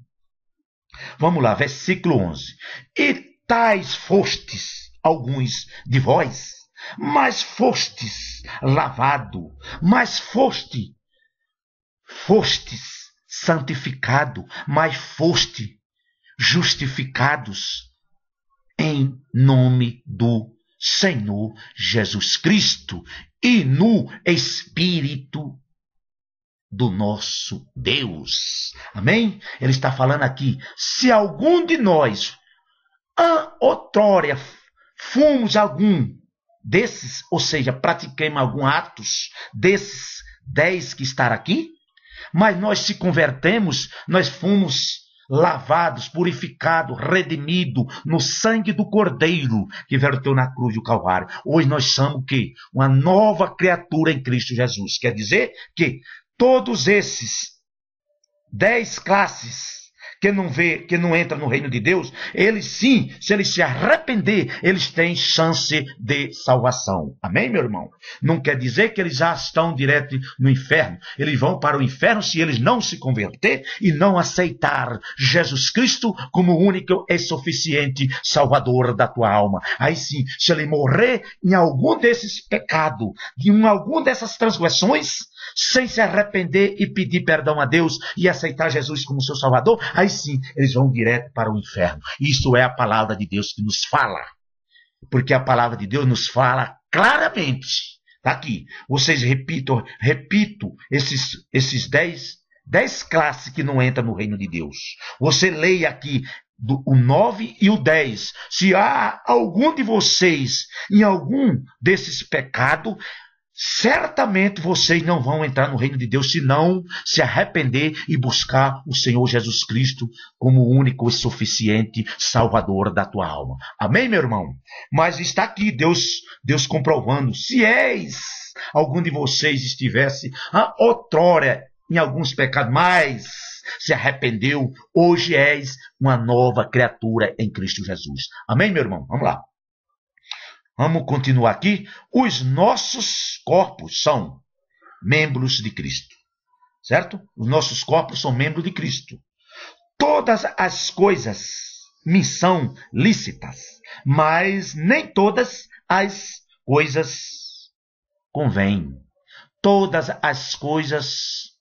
Vamos lá, versículo 11. E tais fostes alguns de vós, mas fostes lavado, mas fostes santificado, mas foste justificados em nome do Senhor Jesus Cristo e no Espírito do nosso Deus. Amém? Ele está falando aqui, se algum de nós outrora fomos algum desses, ou seja, pratiquemos alguns atos desses 10 que estão aqui, mas nós se convertemos, nós fomos lavados, purificados, redimidos no sangue do Cordeiro que verteu na cruz do Calvário. Hoje nós somos o quê? Uma nova criatura em Cristo Jesus. Quer dizer que todos esses 10 classes que não entra no reino de Deus, eles sim, se eles se arrepender, eles têm chance de salvação. Amém, meu irmão? Não quer dizer que eles já estão direto no inferno. Eles vão para o inferno se eles não se converter e não aceitar Jesus Cristo como o único e suficiente Salvador da tua alma. Aí sim, se ele morrer em algum desses pecados, em algum dessas transgressões, sem se arrepender e pedir perdão a Deus e aceitar Jesus como seu Salvador, aí sim, eles vão direto para o inferno. Isso é a palavra de Deus que nos fala. Porque a palavra de Deus nos fala claramente. Está aqui. Vocês repito, esses 10 classes que não entram no reino de Deus. Você leia aqui o 9 e o 10. Se há algum de vocês em algum desses pecados, certamente vocês não vão entrar no reino de Deus se não se arrepender e buscar o Senhor Jesus Cristo como o único e suficiente Salvador da tua alma. Amém, meu irmão? Mas está aqui Deus comprovando. Se algum de vocês estivesse outrora em alguns pecados, mas se arrependeu, hoje és uma nova criatura em Cristo Jesus. Amém, meu irmão? Vamos lá. Vamos continuar aqui. Os nossos corpos são membros de Cristo. Certo? Os nossos corpos são membros de Cristo. Todas as coisas me são lícitas, mas nem todas as coisas convêm. Todas as coisas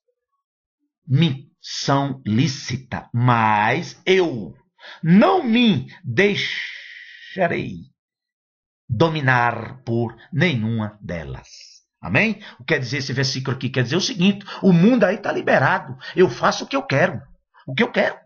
me são lícitas, mas eu não me deixarei dominar por nenhuma delas. Amém? O que quer dizer esse versículo aqui? Quer dizer o seguinte, o mundo aí está liberado. Eu faço o que eu quero. O que eu quero.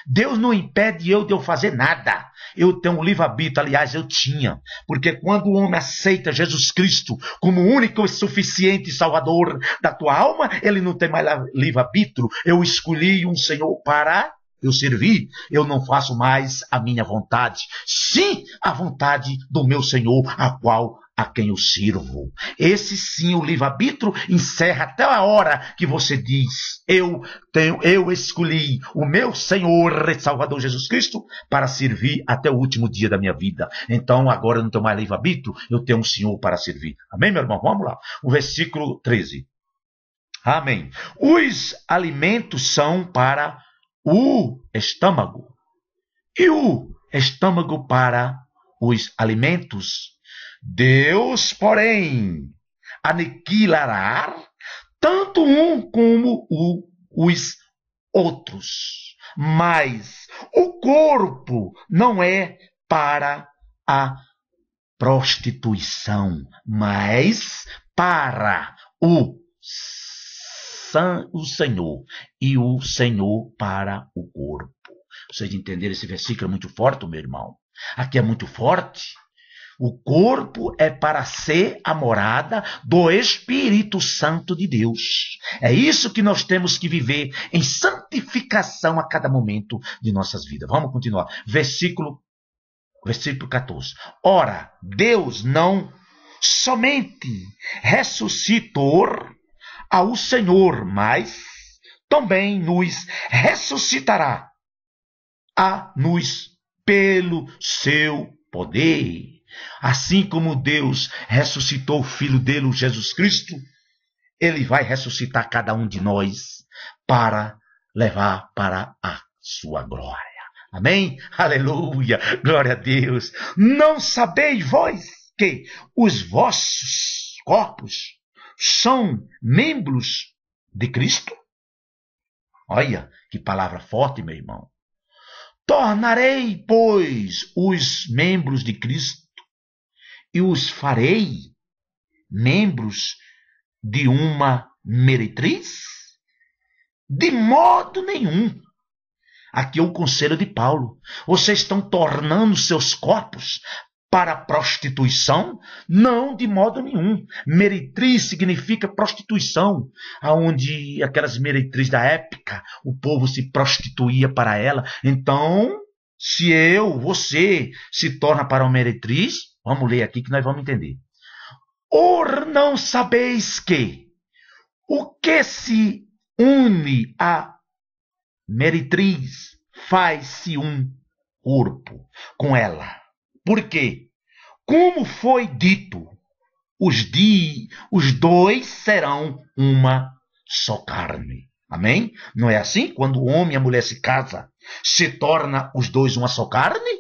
Deus não impede eu de eu fazer nada. Eu tenho um livre-arbítrio, aliás, eu tinha. Porque quando o homem aceita Jesus Cristo como o único e suficiente Salvador da tua alma, ele não tem mais livre-arbítrio. Eu escolhi um Senhor para eu servi, eu não faço mais a minha vontade, sim a vontade do meu Senhor, a qual a quem eu sirvo. Esse sim, o livre-arbítrio encerra até a hora que você diz: eu escolhi o meu Senhor e Salvador Jesus Cristo para servir até o último dia da minha vida. Então agora eu não tenho mais livre-arbítrio, eu tenho um Senhor para servir. Amém, meu irmão? Vamos lá. O versículo 13. Amém. Os alimentos são para o estômago, e o estômago para os alimentos. Deus, porém, aniquilará tanto um como os outros. Mas o corpo não é para a prostituição, mas para o Senhor, e o Senhor para o corpo. Vocês entenderam? Esse versículo é muito forte, meu irmão. Aqui é muito forte. O corpo é para ser a morada do Espírito Santo de Deus. É isso que nós temos que viver em santificação a cada momento de nossas vidas. Vamos continuar. Versículo 14. Ora, Deus não somente ressuscitou ao Senhor, mas também nos ressuscitará a nos pelo seu poder. Assim como Deus ressuscitou o Filho dele, Jesus Cristo, Ele vai ressuscitar cada um de nós para levar para a sua glória. Amém? Aleluia! Glória a Deus! Não sabeis vós que os vossos corpos são membros de Cristo? Olha, que palavra forte, meu irmão. Tornarei, pois, os membros de Cristo e os farei membros de uma meretriz? De modo nenhum. Aqui é o conselho de Paulo. Vocês estão tornando seus corpos para prostituição? Não, de modo nenhum. Meretriz significa prostituição, onde aquelas meretrizes da época, o povo se prostituía para ela. Então, se você se torna para uma meretriz, vamos ler aqui que nós vamos entender. Or não sabeis que o que se une a meretriz faz-se um corpo com ela. Porque, como foi dito, os dois serão uma só carne. Amém? Não é assim? Quando o homem e a mulher se casam, se torna os dois uma só carne?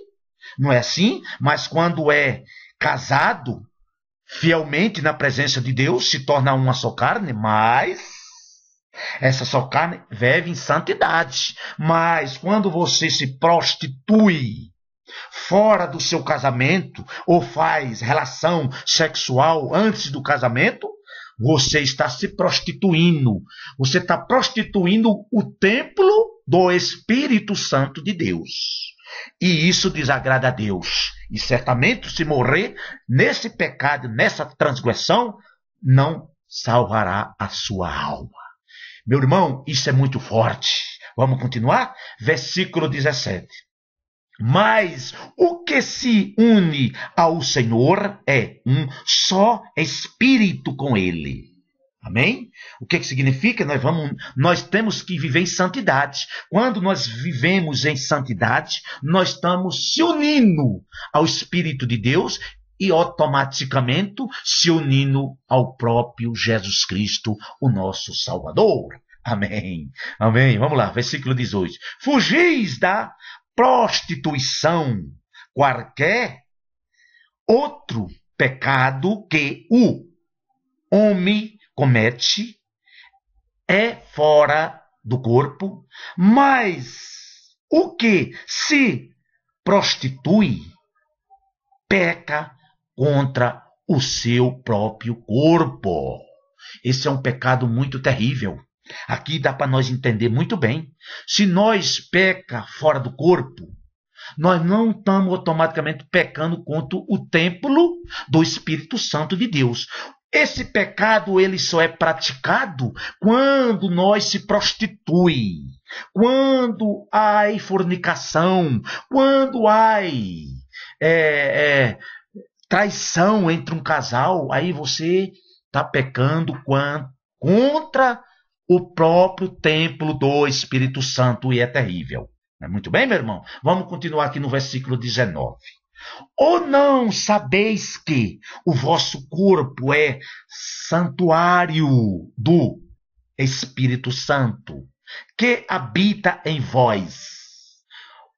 Não é assim? Mas quando é casado, fielmente na presença de Deus, se torna uma só carne, mas essa só carne vive em santidade. Mas quando você se prostitui fora do seu casamento ou faz relação sexual antes do casamento, você está se prostituindo. Você está prostituindo o templo do Espírito Santo de Deus. E isso desagrada a Deus. E certamente, se morrer nesse pecado, nessa transgressão, não salvará a sua alma. Meu irmão, isso é muito forte. Vamos continuar? Versículo 17. Mas o que se une ao Senhor é um só espírito com Ele. Amém? O que significa? Nós temos que viver em santidade. Quando nós vivemos em santidade, nós estamos se unindo ao Espírito de Deus e automaticamente se unindo ao próprio Jesus Cristo, o nosso Salvador. Amém. Amém. Vamos lá, versículo 18. Fugis da prostituição, qualquer outro pecado que o homem comete é fora do corpo, mas o que se prostitui peca contra o seu próprio corpo. Esse é um pecado muito terrível. Aqui dá para nós entender muito bem. Se nós peca fora do corpo, nós não estamos automaticamente pecando contra o templo do Espírito Santo de Deus. Esse pecado ele só é praticado quando nós se prostitui, quando há fornicação, quando há traição entre um casal, aí você está pecando contra o próprio templo do Espírito Santo e é terrível. Muito bem, meu irmão? Vamos continuar aqui no versículo 19. Ou não sabeis que o vosso corpo é santuário do Espírito Santo, que habita em vós,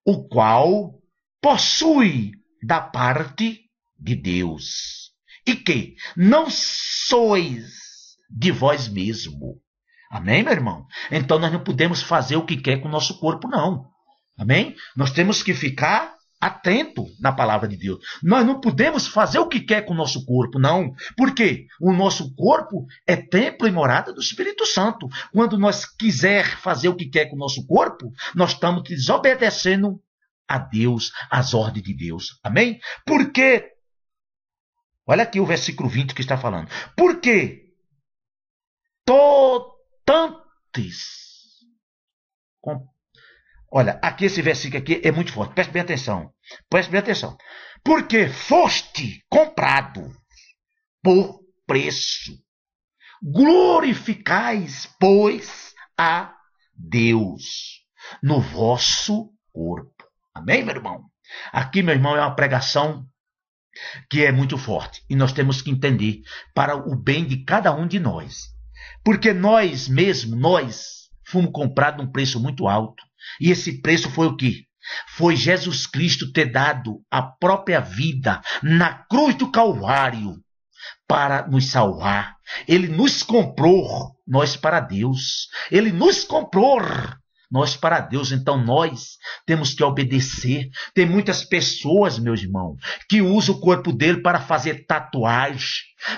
o qual possui da parte de Deus, e que não sois de vós mesmo. Amém, meu irmão? Então nós não podemos fazer o que quer com o nosso corpo, não. Amém? Nós temos que ficar atento na palavra de Deus. Nós não podemos fazer o que quer com o nosso corpo, não. Por quê? O nosso corpo é templo e morada do Espírito Santo. Quando nós quiser fazer o que quer com o nosso corpo, nós estamos desobedecendo a Deus, às ordens de Deus. Amém? Por quê? Olha aqui o versículo 20 que está falando. Porque tantes... Olha, aqui esse versículo aqui é muito forte. Preste bem atenção. Preste bem atenção. Porque foste comprado por preço. Glorificais, pois, a Deus no vosso corpo. Amém, meu irmão? Aqui, meu irmão, é uma pregação que é muito forte. E nós temos que entender para o bem de cada um de nós. Porque nós fomos comprados num preço muito alto. E esse preço foi o quê? Foi Jesus Cristo ter dado a própria vida na cruz do Calvário para nos salvar. Ele nos comprou, nós para Deus. Ele nos comprou, nós para Deus. Então nós temos que obedecer. Tem muitas pessoas, meus irmãos, que usam o corpo dele para fazer tatuagem,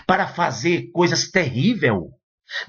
para fazer coisas terríveis,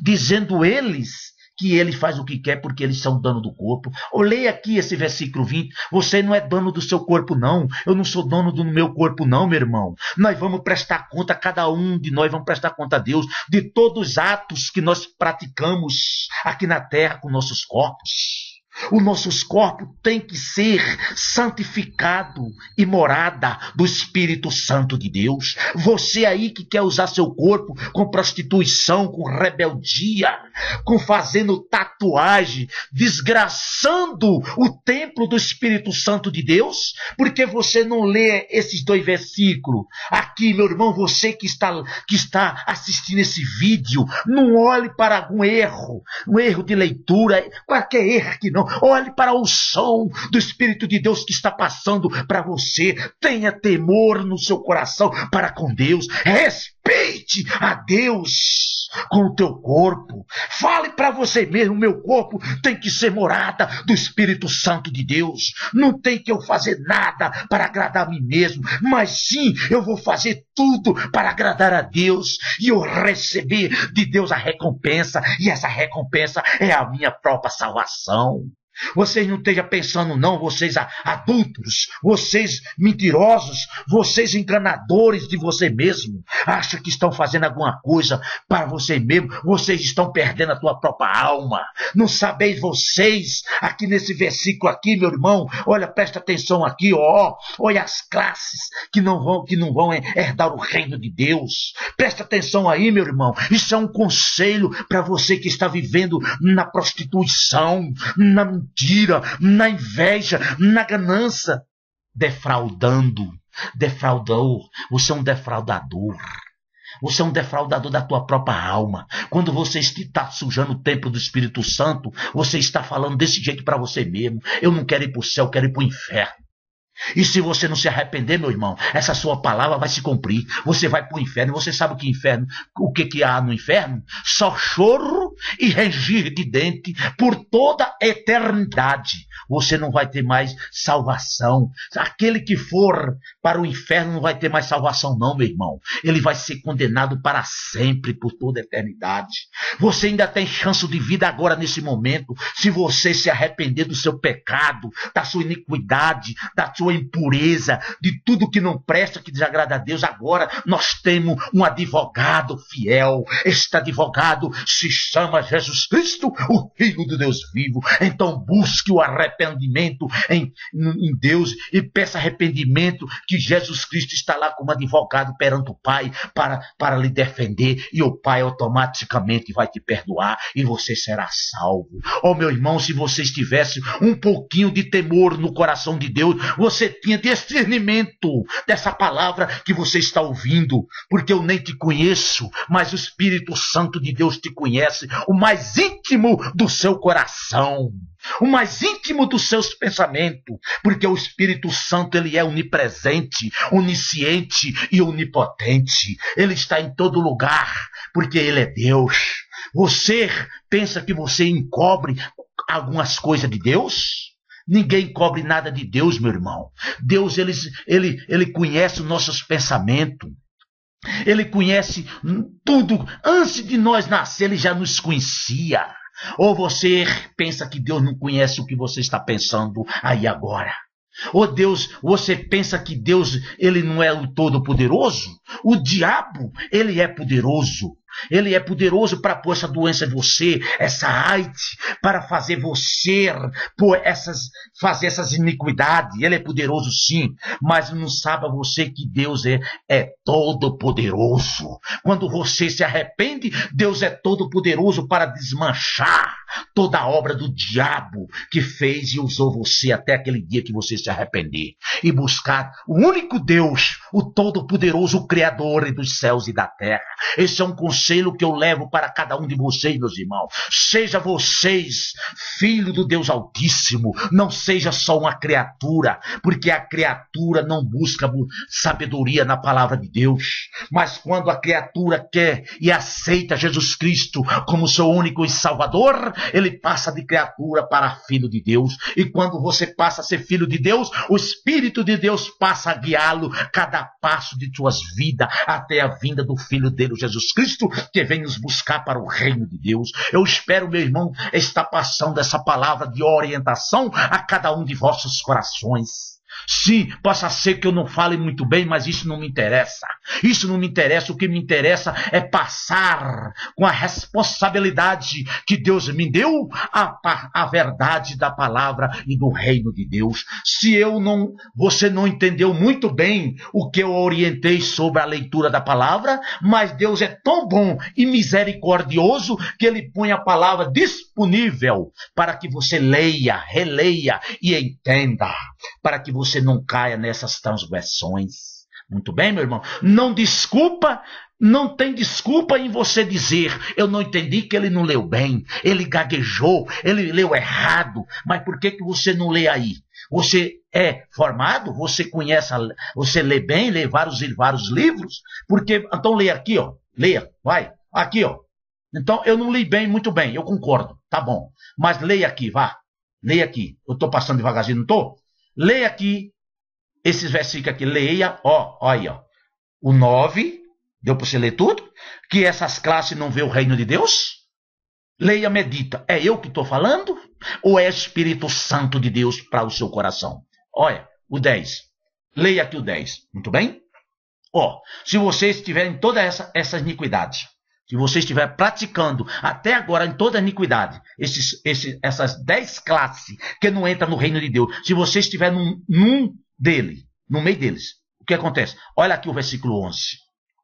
dizendo eles que ele faz o que quer porque eles são dono do corpo. Olhei aqui esse versículo 20. Você não é dono do seu corpo, não. Eu não sou dono do meu corpo, não, meu irmão. Nós vamos prestar conta, cada um de nós vamos prestar conta a Deus de todos os atos que nós praticamos aqui na terra com nossos corpos. Os nossos corpos têm que ser santificado e morada do Espírito Santo de Deus. Você aí que quer usar seu corpo com prostituição, com rebeldia, com fazendo tatuagem, desgraçando o templo do Espírito Santo de Deus, porque você não lê esses 2 versículos. Aqui, meu irmão, você que está assistindo esse vídeo, não olhe para algum erro, um erro de leitura, qualquer erro aqui não. Olhe para o som do Espírito de Deus que está passando para você. Tenha temor no seu coração para com Deus. Respeite a Deus com o teu corpo. Fale para você mesmo, meu corpo tem que ser morada do Espírito Santo de Deus. Não tem que eu fazer nada para agradar a mim mesmo, mas sim, eu vou fazer tudo para agradar a Deus e eu receber de Deus a recompensa, e essa recompensa é a minha própria salvação. Vocês não estejam pensando não, vocês adultos, vocês mentirosos, vocês enganadores de você mesmo, acham que estão fazendo alguma coisa para você mesmo, vocês estão perdendo a tua própria alma. Não sabeis vocês, aqui nesse versículo aqui, meu irmão, olha, presta atenção aqui, olha as classes que não vão herdar o reino de Deus. Presta atenção aí, meu irmão, isso é um conselho para você que está vivendo na prostituição, na mentira, na inveja, na ganância, defraudador. Você é um defraudador. Você é um defraudador da tua própria alma. Quando você está sujando o templo do Espírito Santo, você está falando desse jeito para você mesmo. Eu não quero ir para o céu, eu quero ir para o inferno. E se você não se arrepender, meu irmão, essa sua palavra vai se cumprir. Você vai para o inferno. Você sabe o que há no inferno? Só choro e ranger de dente por toda a eternidade. Você não vai ter mais salvação. Aquele que for para o inferno não vai ter mais salvação não, meu irmão. Ele vai ser condenado para sempre, por toda a eternidade. Você ainda tem chance de vida agora, nesse momento, se você se arrepender do seu pecado, da sua iniquidade, da sua toda impureza, de tudo que não presta, que desagrada a Deus. Agora nós temos um advogado fiel. Este advogado se chama Jesus Cristo, o Filho de Deus vivo. Então busque o arrependimento em Deus e peça arrependimento, que Jesus Cristo está lá como advogado perante o Pai para lhe defender, e o Pai automaticamente vai te perdoar e você será salvo. Oh, meu irmão, se você estivesse um pouquinho de temor no coração de Deus, você tinha discernimento dessa palavra que você está ouvindo, porque eu nem te conheço, mas o Espírito Santo de Deus te conhece, o mais íntimo do seu coração, o mais íntimo dos seus pensamentos, porque o Espírito Santo, ele é onipresente, onisciente e onipotente. Ele está em todo lugar, porque ele é Deus. Você pensa que você encobre algumas coisas de Deus? Ninguém encobre nada de Deus, meu irmão. Deus, ele conhece os nossos pensamentos. Ele conhece tudo. Antes de nós nascer, ele já nos conhecia. Ou você pensa que Deus não conhece o que você está pensando aí agora? Ou Deus, você pensa que Deus, ele não é o Todo-Poderoso? O diabo, ele é poderoso. Ele é poderoso para pôr essa doença em você, essa AIDS, para fazer você fazer essas iniquidades. Ele é poderoso sim, mas não sabe você que Deus é todo poderoso. Quando você se arrepende, Deus é todo poderoso para desmanchar toda a obra do diabo que fez e usou você até aquele dia que você se arrepender e buscar o único Deus, o todo-poderoso, o Criador dos céus e da terra. Esse é um conselho que eu levo para cada um de vocês, meus irmãos. Seja vocês filho do Deus Altíssimo, não seja só uma criatura, porque a criatura não busca sabedoria na palavra de Deus, mas quando a criatura quer e aceita Jesus Cristo como seu único Salvador, ele passa de criatura para filho de Deus. E quando você passa a ser filho de Deus, o Espírito de Deus passa a guiá-lo cada passo de suas vidas até a vinda do Filho dele, Jesus Cristo, que vem nos buscar para o reino de Deus. Eu espero, meu irmão, estar passando essa palavra de orientação a cada um de vossos corações. Sim, possa ser que eu não fale muito bem, mas isso não me interessa. Isso não me interessa. O que me interessa é passar com a responsabilidade que Deus me deu a verdade da palavra e do reino de Deus. Se você não entendeu muito bem o que eu orientei sobre a leitura da palavra, mas Deus é tão bom e misericordioso que ele põe a palavra disponível para que você leia, releia e entenda, para que você não caia nessas transgressões. Muito bem, meu irmão? Não tem desculpa em você dizer, eu não entendi, que ele não leu bem, ele gaguejou, ele leu errado. Mas por que você não lê aí? Você é formado, você conhece, você lê bem, lê vários livros, porque, então leia aqui, ó, leia, vai, aqui, ó. Então eu não li bem, muito bem, eu concordo, tá bom, mas leia aqui, vá, leia aqui, eu estou passando devagarzinho, não estou? Leia aqui, esses versículos aqui, leia, ó aí, ó, o 9, deu para você ler tudo? Que essas classes não vê o reino de Deus? Leia, medita, é eu que estou falando? Ou é Espírito Santo de Deus para o seu coração? Olha, o 10, leia aqui o 10, muito bem? Ó, se vocês tiverem todas essas iniquidades, se você estiver praticando até agora em toda a iniquidade, essas 10 classes que não entram no reino de Deus, se você estiver no meio deles, o que acontece? Olha aqui o versículo 11.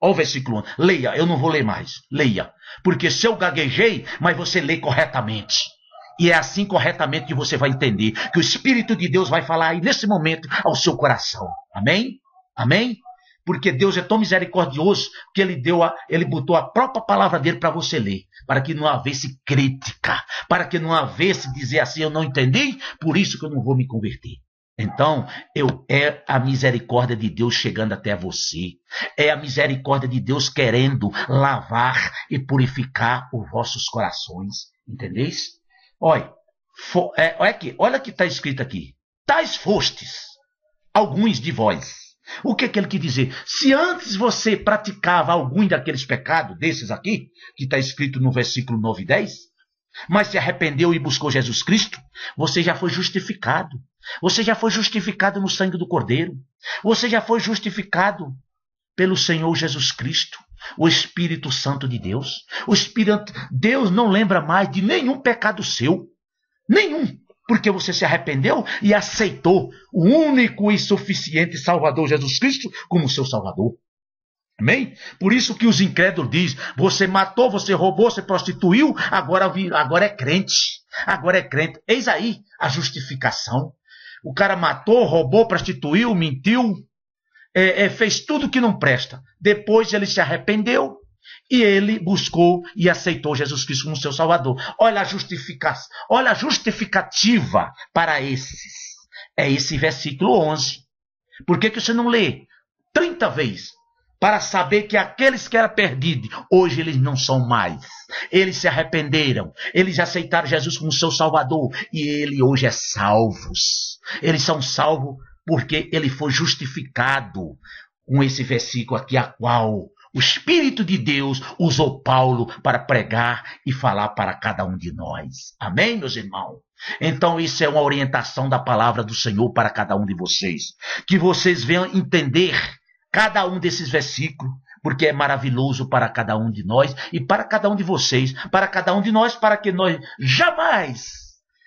Olha o versículo 11. Leia, eu não vou ler mais. Leia. Porque se eu gaguejei, mas você lê corretamente. E é assim corretamente que você vai entender que o Espírito de Deus vai falar aí nesse momento ao seu coração. Amém? Amém? Porque Deus é tão misericordioso que ele botou a própria palavra dele para você ler, para que não havesse crítica, para que não havesse dizer assim, eu não entendi, por isso que eu não vou me converter. Então, é a misericórdia de Deus chegando até você. É a misericórdia de Deus querendo lavar e purificar os vossos corações. Entendeis? Olha aqui, olha o que está escrito aqui. Tais fostes, alguns de vós. O que ele quer dizer? Se antes você praticava algum daqueles pecados, desses aqui, que está escrito no versículo 9 e 10, mas se arrependeu e buscou Jesus Cristo, você já foi justificado. Você já foi justificado no sangue do Cordeiro. Você já foi justificado pelo Senhor Jesus Cristo, o Espírito Santo de Deus. Deus não lembra mais de nenhum pecado seu. Nenhum. Porque você se arrependeu e aceitou o único e suficiente Salvador Jesus Cristo como seu Salvador. Amém? Por isso que os incrédulos dizem, você matou, você roubou, você prostituiu, agora é crente. Agora é crente. Eis aí a justificação. O cara matou, roubou, prostituiu, mentiu, fez tudo que não presta. Depois ele se arrependeu e ele buscou e aceitou Jesus Cristo como seu Salvador. Olha a justificativa para esses. É esse versículo 11. Por que você não lê 30 vezes? Para saber que aqueles que eram perdidos, hoje eles não são mais. Eles se arrependeram, eles aceitaram Jesus como seu Salvador e ele hoje é salvos. Eles são salvos porque ele foi justificado com esse versículo aqui, a qual o Espírito de Deus usou Paulo para pregar e falar para cada um de nós. Amém, meus irmãos? Então isso é uma orientação da palavra do Senhor para cada um de vocês. Que vocês venham entender cada um desses versículos, porque é maravilhoso para cada um de nós e para cada um de vocês, para cada um de nós, para que nós jamais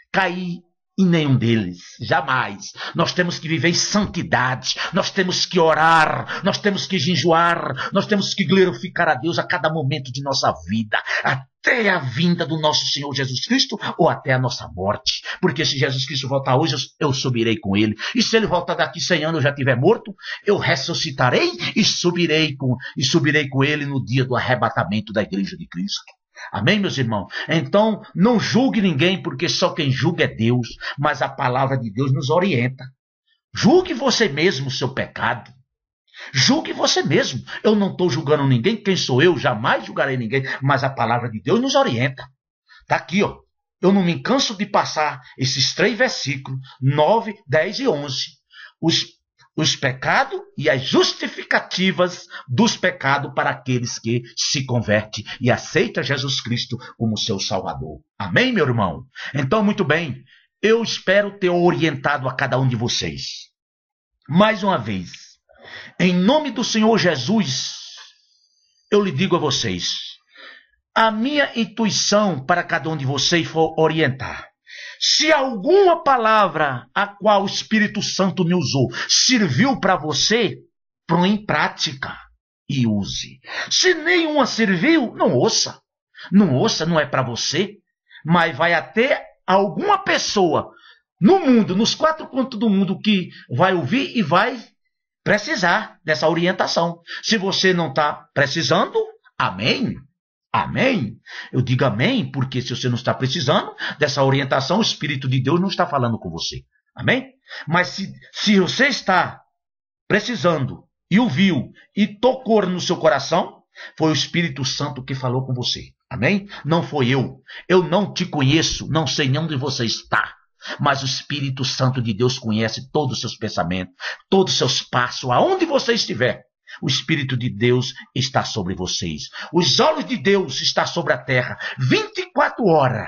cair em nenhum deles. Jamais. Nós temos que viver em santidade, nós temos que orar, nós temos que jejuar, nós temos que glorificar a Deus a cada momento de nossa vida, até a vinda do nosso Senhor Jesus Cristo ou até a nossa morte. Porque se Jesus Cristo voltar hoje, eu subirei com ele. E se ele voltar daqui 100 anos e eu já estiver morto, eu ressuscitarei e subirei com ele no dia do arrebatamento da igreja de Cristo. Amém, meus irmãos? Então, não julgue ninguém, porque só quem julga é Deus, mas a palavra de Deus nos orienta. Julgue você mesmo o seu pecado. Julgue você mesmo. Eu não estou julgando ninguém. Quem sou eu? Jamais julgarei ninguém. Mas a palavra de Deus nos orienta. Está aqui, ó. Eu não me canso de passar esses 3 versículos, 9, 10 e 11. Os pecados e as justificativas dos pecados para aqueles que se convertem e aceitam Jesus Cristo como seu Salvador. Amém, meu irmão? Então, muito bem. Eu espero ter orientado a cada um de vocês. Mais uma vez, em nome do Senhor Jesus, eu lhe digo a vocês, a minha intuição para cada um de vocês for orientar. Se alguma palavra a qual o Espírito Santo me usou serviu para você, põe em prática e use. Se nenhuma serviu, não ouça. Não ouça, não é para você, mas vai até alguma pessoa no mundo, nos 4 cantos do mundo, que vai ouvir e vai precisar dessa orientação. Se você não está precisando, amém. Amém? Eu digo amém, porque se você não está precisando dessa orientação, o Espírito de Deus não está falando com você. Amém? Mas se você está precisando e ouviu e tocou no seu coração, foi o Espírito Santo que falou com você. Amém? Não foi eu. Eu não te conheço, não sei nem onde você está. Mas o Espírito Santo de Deus conhece todos os seus pensamentos, todos os seus passos, aonde você estiver. O Espírito de Deus está sobre vocês. Os olhos de Deus estão sobre a terra 24 horas,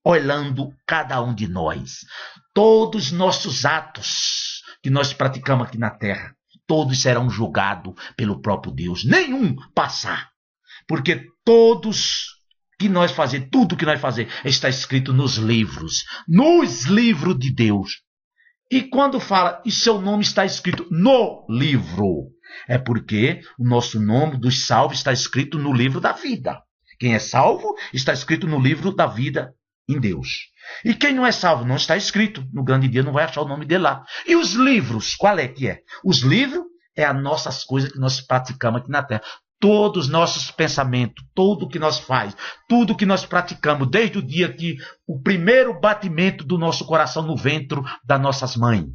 olhando cada um de nós. Todos os nossos atos que nós praticamos aqui na terra, todos serão julgados pelo próprio Deus. Nenhum passar. Porque tudo que nós fazemos está escrito nos livros de Deus. E quando fala, e seu nome está escrito no livro, é porque o nosso nome dos salvos está escrito no livro da vida. Quem é salvo está escrito no livro da vida em Deus. E quem não é salvo não está escrito. No grande dia não vai achar o nome dele lá. E os livros, qual é que é? Os livros é as nossas coisas que nós praticamos aqui na terra. Todos os nossos pensamentos, tudo que nós faz, tudo que nós praticamos, desde o dia que o primeiro batimento do nosso coração no ventre das nossas mães,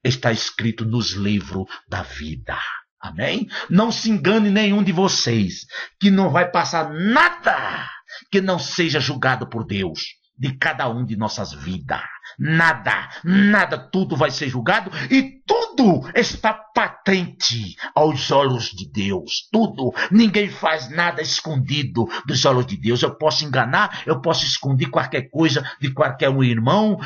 está escrito nos livros da vida. Amém? Não se engane nenhum de vocês, que não vai passar nada que não seja julgado por Deus, de cada um de nossas vidas. nada, tudo vai ser julgado e tudo está patente aos olhos de Deus. Tudo, ninguém faz nada escondido dos olhos de Deus. Eu posso enganar, eu posso esconder qualquer coisa de qualquer um irmão,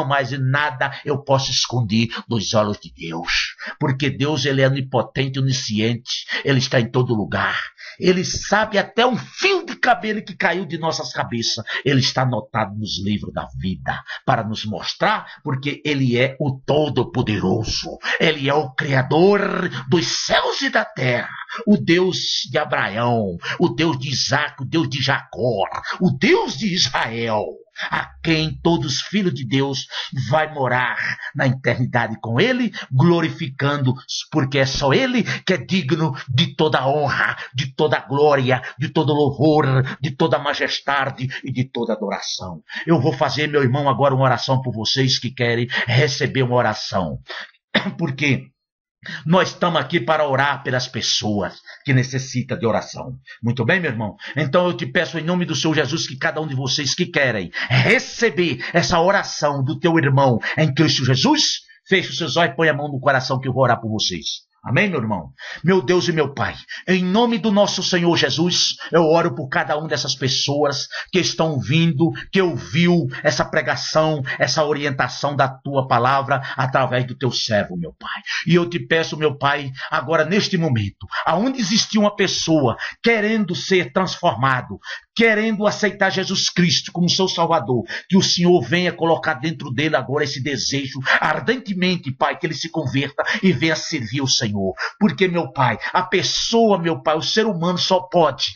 mas nada eu posso esconder dos olhos de Deus. Porque Deus, ele é onipotente, onisciente, ele está em todo lugar. Ele sabe até um fio de cabelo que caiu de nossas cabeças. Ele está anotado nos livros da vida para nos mostrar, porque ele é o Todo-Poderoso. Ele é o Criador dos céus e da terra. O Deus de Abraão, o Deus de Isaac, o Deus de Jacó, o Deus de Israel, a quem todos os filhos de Deus vai morar na eternidade com ele, glorificando, porque é só ele que é digno de toda honra, de toda glória, de todo louvor, de toda majestade e de toda adoração. Eu vou fazer, meu irmão, agora uma oração por vocês que querem receber uma oração, porque nós estamos aqui para orar pelas pessoas que necessitam de oração. Muito bem, meu irmão? Então eu te peço em nome do Senhor Jesus que cada um de vocês que querem receber essa oração do teu irmão em Cristo Jesus, feche os seus olhos e põe a mão no coração que eu vou orar por vocês. Amém, meu irmão? Meu Deus e meu Pai, em nome do nosso Senhor Jesus, eu oro por cada uma dessas pessoas que estão vindo, que ouviu essa pregação, essa orientação da tua palavra através do teu servo, meu Pai. E eu te peço, meu Pai, agora neste momento, aonde existia uma pessoa querendo ser transformado, querendo aceitar Jesus Cristo como seu Salvador, que o Senhor venha colocar dentro dele agora esse desejo ardentemente, Pai, que ele se converta e venha servir o Senhor. Porque, meu Pai, a pessoa, meu Pai, o ser humano só pode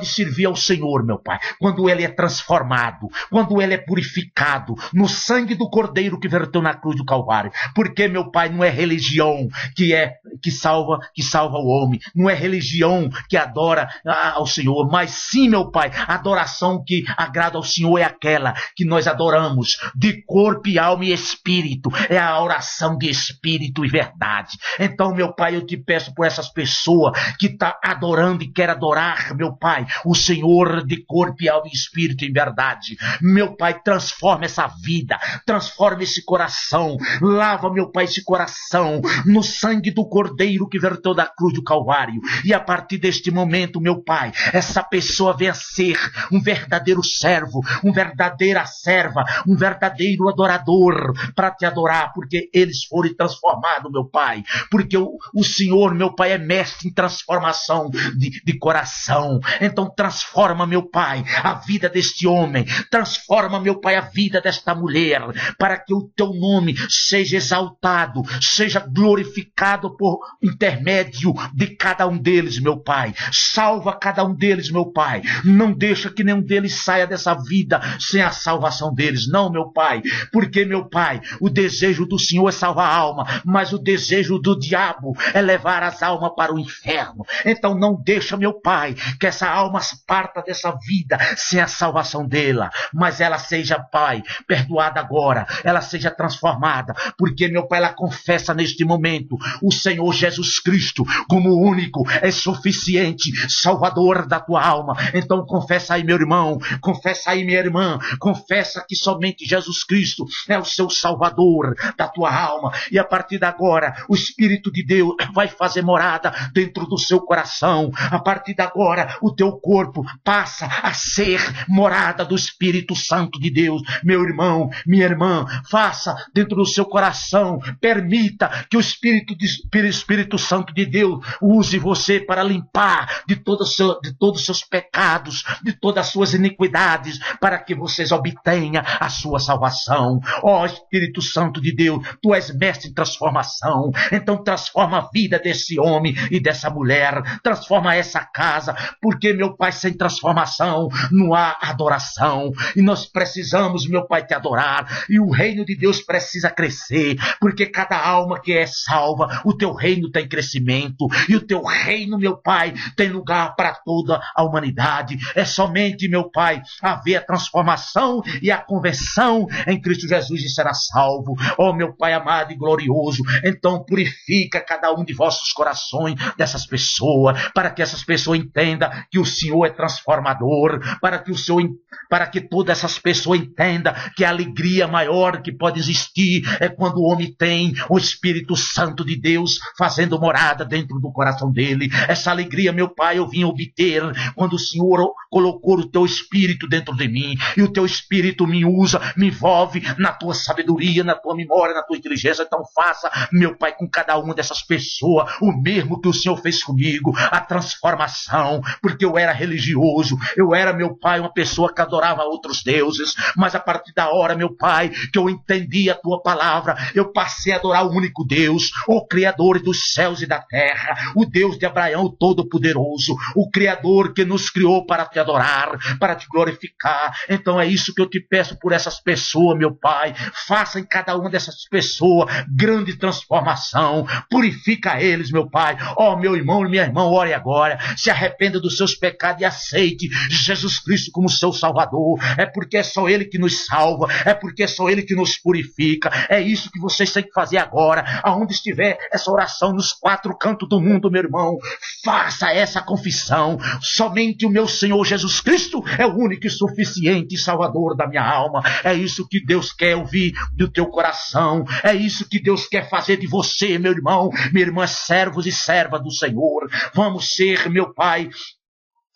servir ao Senhor, meu Pai, quando ele é transformado, quando ele é purificado no sangue do Cordeiro que verteu na cruz do Calvário. Porque, meu Pai, não é religião que salva o homem, não é religião que adora ao Senhor, mas sim, meu Pai, a adoração que agrada ao Senhor é aquela que nós adoramos de corpo e alma e espírito, é a oração de espírito e verdade. Então, meu Pai, eu te peço por essas pessoas que estão adorando e querem adorar, meu Pai, o Senhor de corpo e alma e espírito em verdade. Meu Pai, transforma essa vida, transforma esse coração, lava, meu Pai, esse coração no sangue do Cordeiro que verteu da cruz do Calvário. E a partir deste momento, meu Pai, essa pessoa venha ser um verdadeiro servo, uma verdadeira serva, um verdadeiro adorador para te adorar, porque eles foram transformados, meu Pai, porque o Senhor, meu Pai, é mestre em transformação de coração. Então transforma, meu Pai, a vida deste homem, transforma, meu Pai, a vida desta mulher, para que o teu nome seja exaltado, seja glorificado por intermédio de cada um deles, meu Pai. Salva cada um deles, meu Pai. Não deixa que nenhum deles saia dessa vida sem a salvação deles. Não, meu Pai, porque, meu Pai, o desejo do Senhor é salvar a alma, mas o desejo do diabo é levar as almas para o inferno. Então não deixa, meu Pai, que essa alma parta dessa vida sem a salvação dela, mas ela seja, Pai, perdoada agora, ela seja transformada, porque, meu Pai, ela confessa neste momento o Senhor Jesus Cristo como o único, é suficiente Salvador da tua alma. Então confessa aí, meu irmão, confessa aí, minha irmã, confessa que somente Jesus Cristo é o seu Salvador da tua alma, e a partir de agora o Espírito de Deus vai fazer morada dentro do seu coração. A partir de agora o teu corpo passa a ser morada do Espírito Santo de Deus. Meu irmão, minha irmã, faça dentro do seu coração, permita que o Espírito Santo de Deus use você para limpar de todos os seus pecados, de todas as suas iniquidades, para que vocês obtenham a sua salvação. Ó Espírito Santo de Deus, tu és mestre em transformação, então transforma a vida desse homem e dessa mulher, transforma essa casa, porque, meu Pai, sem transformação não há adoração, e nós precisamos, meu Pai, te adorar, e o reino de Deus precisa crescer, porque cada alma que é salva, o teu reino tem crescimento, e o teu reino, meu Pai, tem lugar para toda a humanidade. é somente, meu Pai, haver a transformação e a conversão em Cristo Jesus e será salvo. Oh, meu Pai amado e glorioso, então purifica cada um de vossos corações dessas pessoas, para que essas pessoas entendam que o Senhor é transformador, para que todas essas pessoas entendam que a alegria maior que pode existir é quando o homem tem o Espírito Santo de Deus fazendo morada dentro do coração dele. Essa alegria, meu Pai, eu vim obter quando o Senhor colocou o teu Espírito dentro de mim, e o teu Espírito me usa, me envolve na tua sabedoria, na tua memória, na tua inteligência. Então faça, meu Pai, com cada uma dessas pessoas o mesmo que o Senhor fez comigo, a transformação, porque eu era religioso, eu era, meu Pai, uma pessoa que adorava outros deuses, mas a partir da hora, meu Pai, que eu entendi a tua palavra, eu passei a adorar o único Deus, o Criador dos céus e da terra, o Deus de Abraão, o Todo-Poderoso, o Criador que nos criou para te adorar, para te glorificar. Então é isso que eu te peço por essas pessoas, meu Pai. Faça em cada uma dessas pessoas grande transformação, purifica eles, meu Pai. Ó, meu irmão e minha irmã, ore agora, se arrependa dos seus pecados e aceite Jesus Cristo como seu Salvador. É porque é só Ele que nos salva, é porque é só Ele que nos purifica. É isso que vocês têm que fazer agora, aonde estiver essa oração nos quatro cantos do mundo, meu irmão. Faça essa confissão. Somente o meu Senhor Jesus Cristo é o único e suficiente Salvador da minha alma. É isso que Deus quer ouvir do teu coração. É isso que Deus quer fazer de você, meu irmão, minha irmã, servos e serva do Senhor. Vamos ser, meu Pai,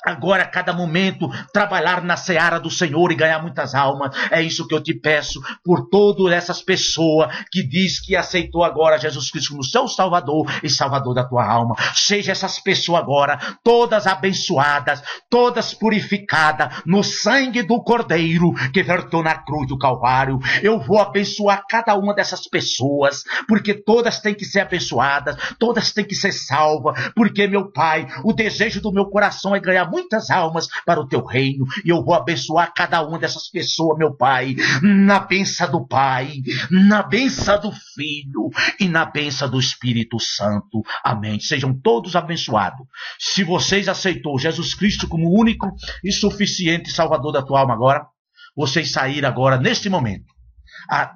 agora, a cada momento, trabalhar na seara do Senhor e ganhar muitas almas. É isso que eu te peço por todas essas pessoas que diz que aceitou agora Jesus Cristo como seu Salvador e Salvador da tua alma. Seja essas pessoas agora todas abençoadas, todas purificadas no sangue do Cordeiro que vertou na cruz do Calvário. Eu vou abençoar cada uma dessas pessoas, porque todas têm que ser abençoadas, todas têm que ser salvas, porque, meu Pai, o desejo do meu coração é ganhar muitas almas para o teu reino, e eu vou abençoar cada uma dessas pessoas, meu Pai, na bênção do Pai, na bênção do Filho e na bênção do Espírito Santo. Amém. Sejam todos abençoados. Se vocês aceitou Jesus Cristo como único e suficiente Salvador da tua alma agora, vocês saíram agora, neste momento,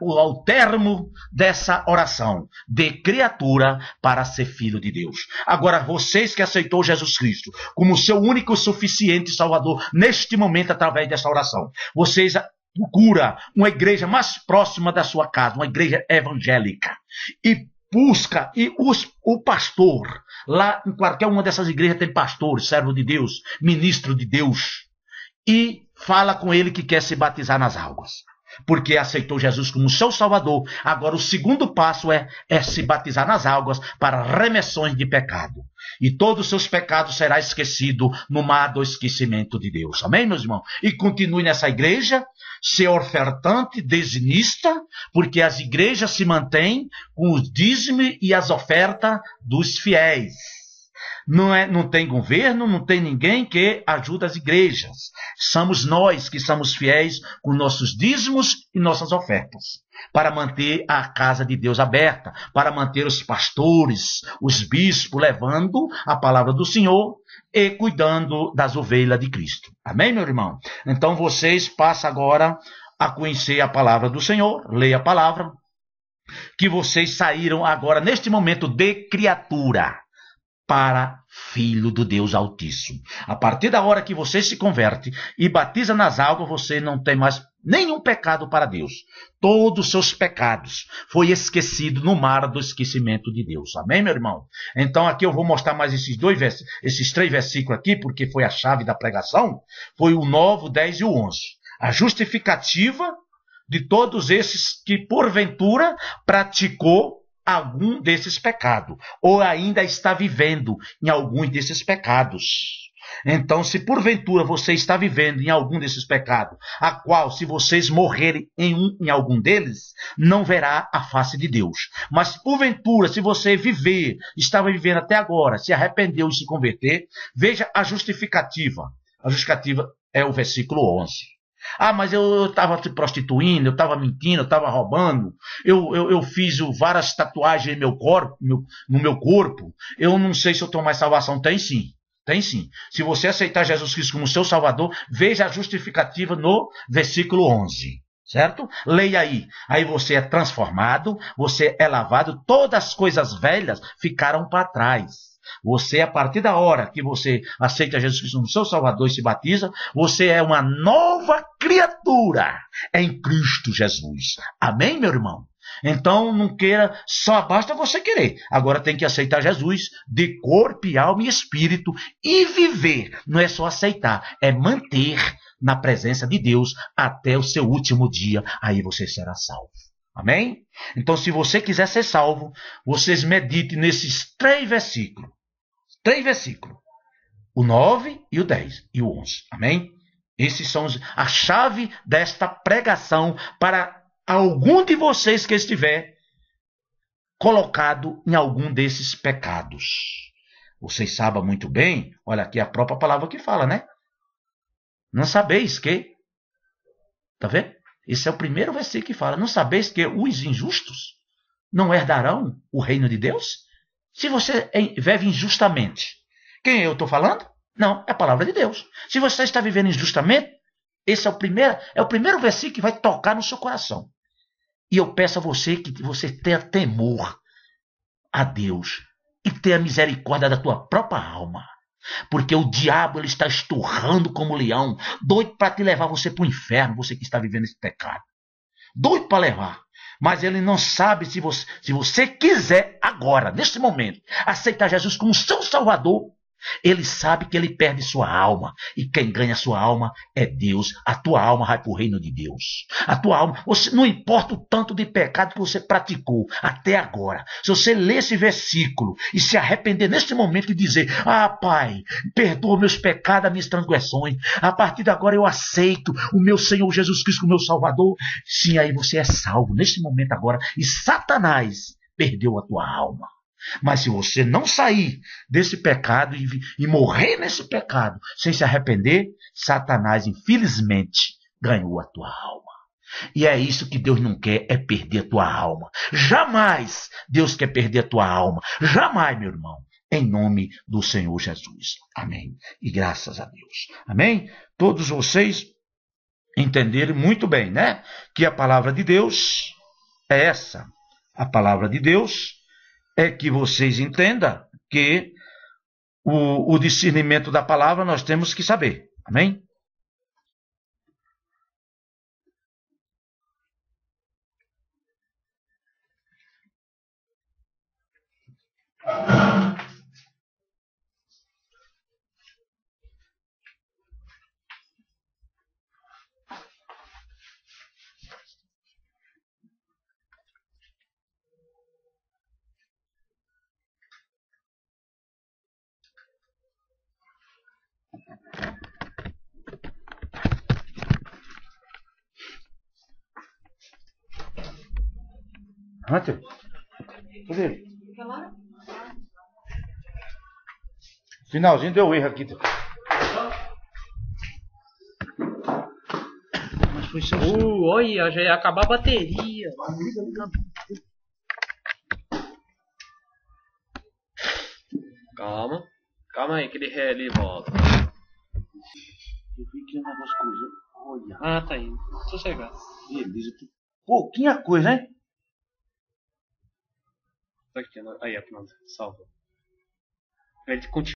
ao termo dessa oração, de criatura para ser filho de Deus. Agora, vocês que aceitou Jesus Cristo como seu único e suficiente Salvador, neste momento, através dessa oração, vocês procuram uma igreja mais próxima da sua casa, uma igreja evangélica, e busca, e o pastor, lá em qualquer uma dessas igrejas tem pastor, servo de Deus, ministro de Deus, e fala com ele que quer se batizar nas águas, porque aceitou Jesus como seu Salvador. Agora o segundo passo é se batizar nas águas para remissões de pecado. E todos os seus pecados serão esquecidos no mar do esquecimento de Deus. Amém, meus irmãos? E continue nessa igreja, ser ofertante, dizimista, porque as igrejas se mantêm com os dízimos e as ofertas dos fiéis. Não tem governo, não tem ninguém que ajude as igrejas. Somos nós que somos fiéis com nossos dízimos e nossas ofertas, para manter a casa de Deus aberta, para manter os pastores, os bispos levando a palavra do Senhor e cuidando das ovelhas de Cristo. Amém, meu irmão? Então vocês passam agora a conhecer a palavra do Senhor, leia a palavra, que vocês saíram agora, neste momento, de criatura para filho do Deus Altíssimo. A partir da hora que você se converte e batiza nas águas, você não tem mais nenhum pecado para Deus. Todos os seus pecados foi esquecido no mar do esquecimento de Deus. Amém, meu irmão? Então aqui eu vou mostrar mais esses 3 versículos aqui, porque foi a chave da pregação. Foi o 9, o 10 e o 11. A justificativa de todos esses que porventura praticou algum desses pecados, ou ainda está vivendo em alguns desses pecados. Então, se porventura você está vivendo em algum desses pecados, a qual, se vocês morrerem em algum deles, não verá a face de Deus. Mas, porventura, se você estava vivendo até agora, se arrependeu e se converter, veja a justificativa. A justificativa é o versículo 11. Ah, mas eu estava te prostituindo, eu estava mentindo, eu estava roubando, eu fiz várias tatuagens no meu corpo, eu não sei se eu tenho mais salvação. Tem sim. Tem sim. Se você aceitar Jesus Cristo como seu Salvador, veja a justificativa no versículo 11. Certo? Leia aí. Aí você é transformado, você é lavado, todas as coisas velhas ficaram para trás. Você, a partir da hora que você aceita Jesus Cristo como seu Salvador e se batiza, você é uma nova criatura em Cristo Jesus. Amém, meu irmão? Então não queira, só basta você querer. Agora tem que aceitar Jesus de corpo, alma e espírito e viver. Não é só aceitar, é manter na presença de Deus até o seu último dia. Aí você será salvo. Amém? Então, se você quiser ser salvo, vocês meditem nesses 3 versículos. 3 versículos. O 9 e o 10 e o 11. Amém? Esses são a chave desta pregação para algum de vocês que estiver colocado em algum desses pecados. Vocês sabem muito bem, olha aqui a própria palavra que fala, né? Não sabeis que... Está vendo? Esse é o primeiro versículo que fala. Não sabeis que os injustos não herdarão o reino de Deus? Se você vive injustamente, quem eu estou falando? Não, é a palavra de Deus. Se você está vivendo injustamente, esse é o primeiro versículo que vai tocar no seu coração. E eu peço a você que você tenha temor a Deus e tenha misericórdia da tua própria alma. Porque o diabo ele está esturrando como leão, doido para te levar você para o inferno, você que está vivendo esse pecado. Doido para levar. Mas ele não sabe se você quiser agora, neste momento, aceitar Jesus como seu Salvador, ele sabe que ele perde sua alma. E quem ganha sua alma é Deus. A tua alma vai para o reino de Deus. A tua alma, não importa o tanto de pecado que você praticou até agora. Se você ler esse versículo e se arrepender neste momento e dizer: ah, Pai, perdoa meus pecados, as minhas transgressões. A partir de agora eu aceito o meu Senhor Jesus Cristo como meu Salvador. Sim, aí você é salvo neste momento agora. E Satanás perdeu a tua alma. Mas se você não sair desse pecado e morrer nesse pecado sem se arrepender, Satanás, infelizmente, ganhou a tua alma. E é isso que Deus não quer, é perder a tua alma. Jamais Deus quer perder a tua alma. Jamais, meu irmão. Em nome do Senhor Jesus. Amém. E graças a Deus. Amém? Todos vocês entenderam muito bem, né? Que a palavra de Deus é essa. A palavra de Deus é que vocês entendam que o discernimento da palavra nós temos que saber. Amém? Hunter? Cadê ele? Finalzinho deu erro aqui. Mas foi seu olha, já ia acabar a bateria. Calma. Calma aí, que ele volta. Eu vi que o negócio cruzou. Olha. Ah, tá aí. Sossegado. Beleza. Pouquinha coisa, hein? Tá aqui, aí, pronto. Salva. Ele continua.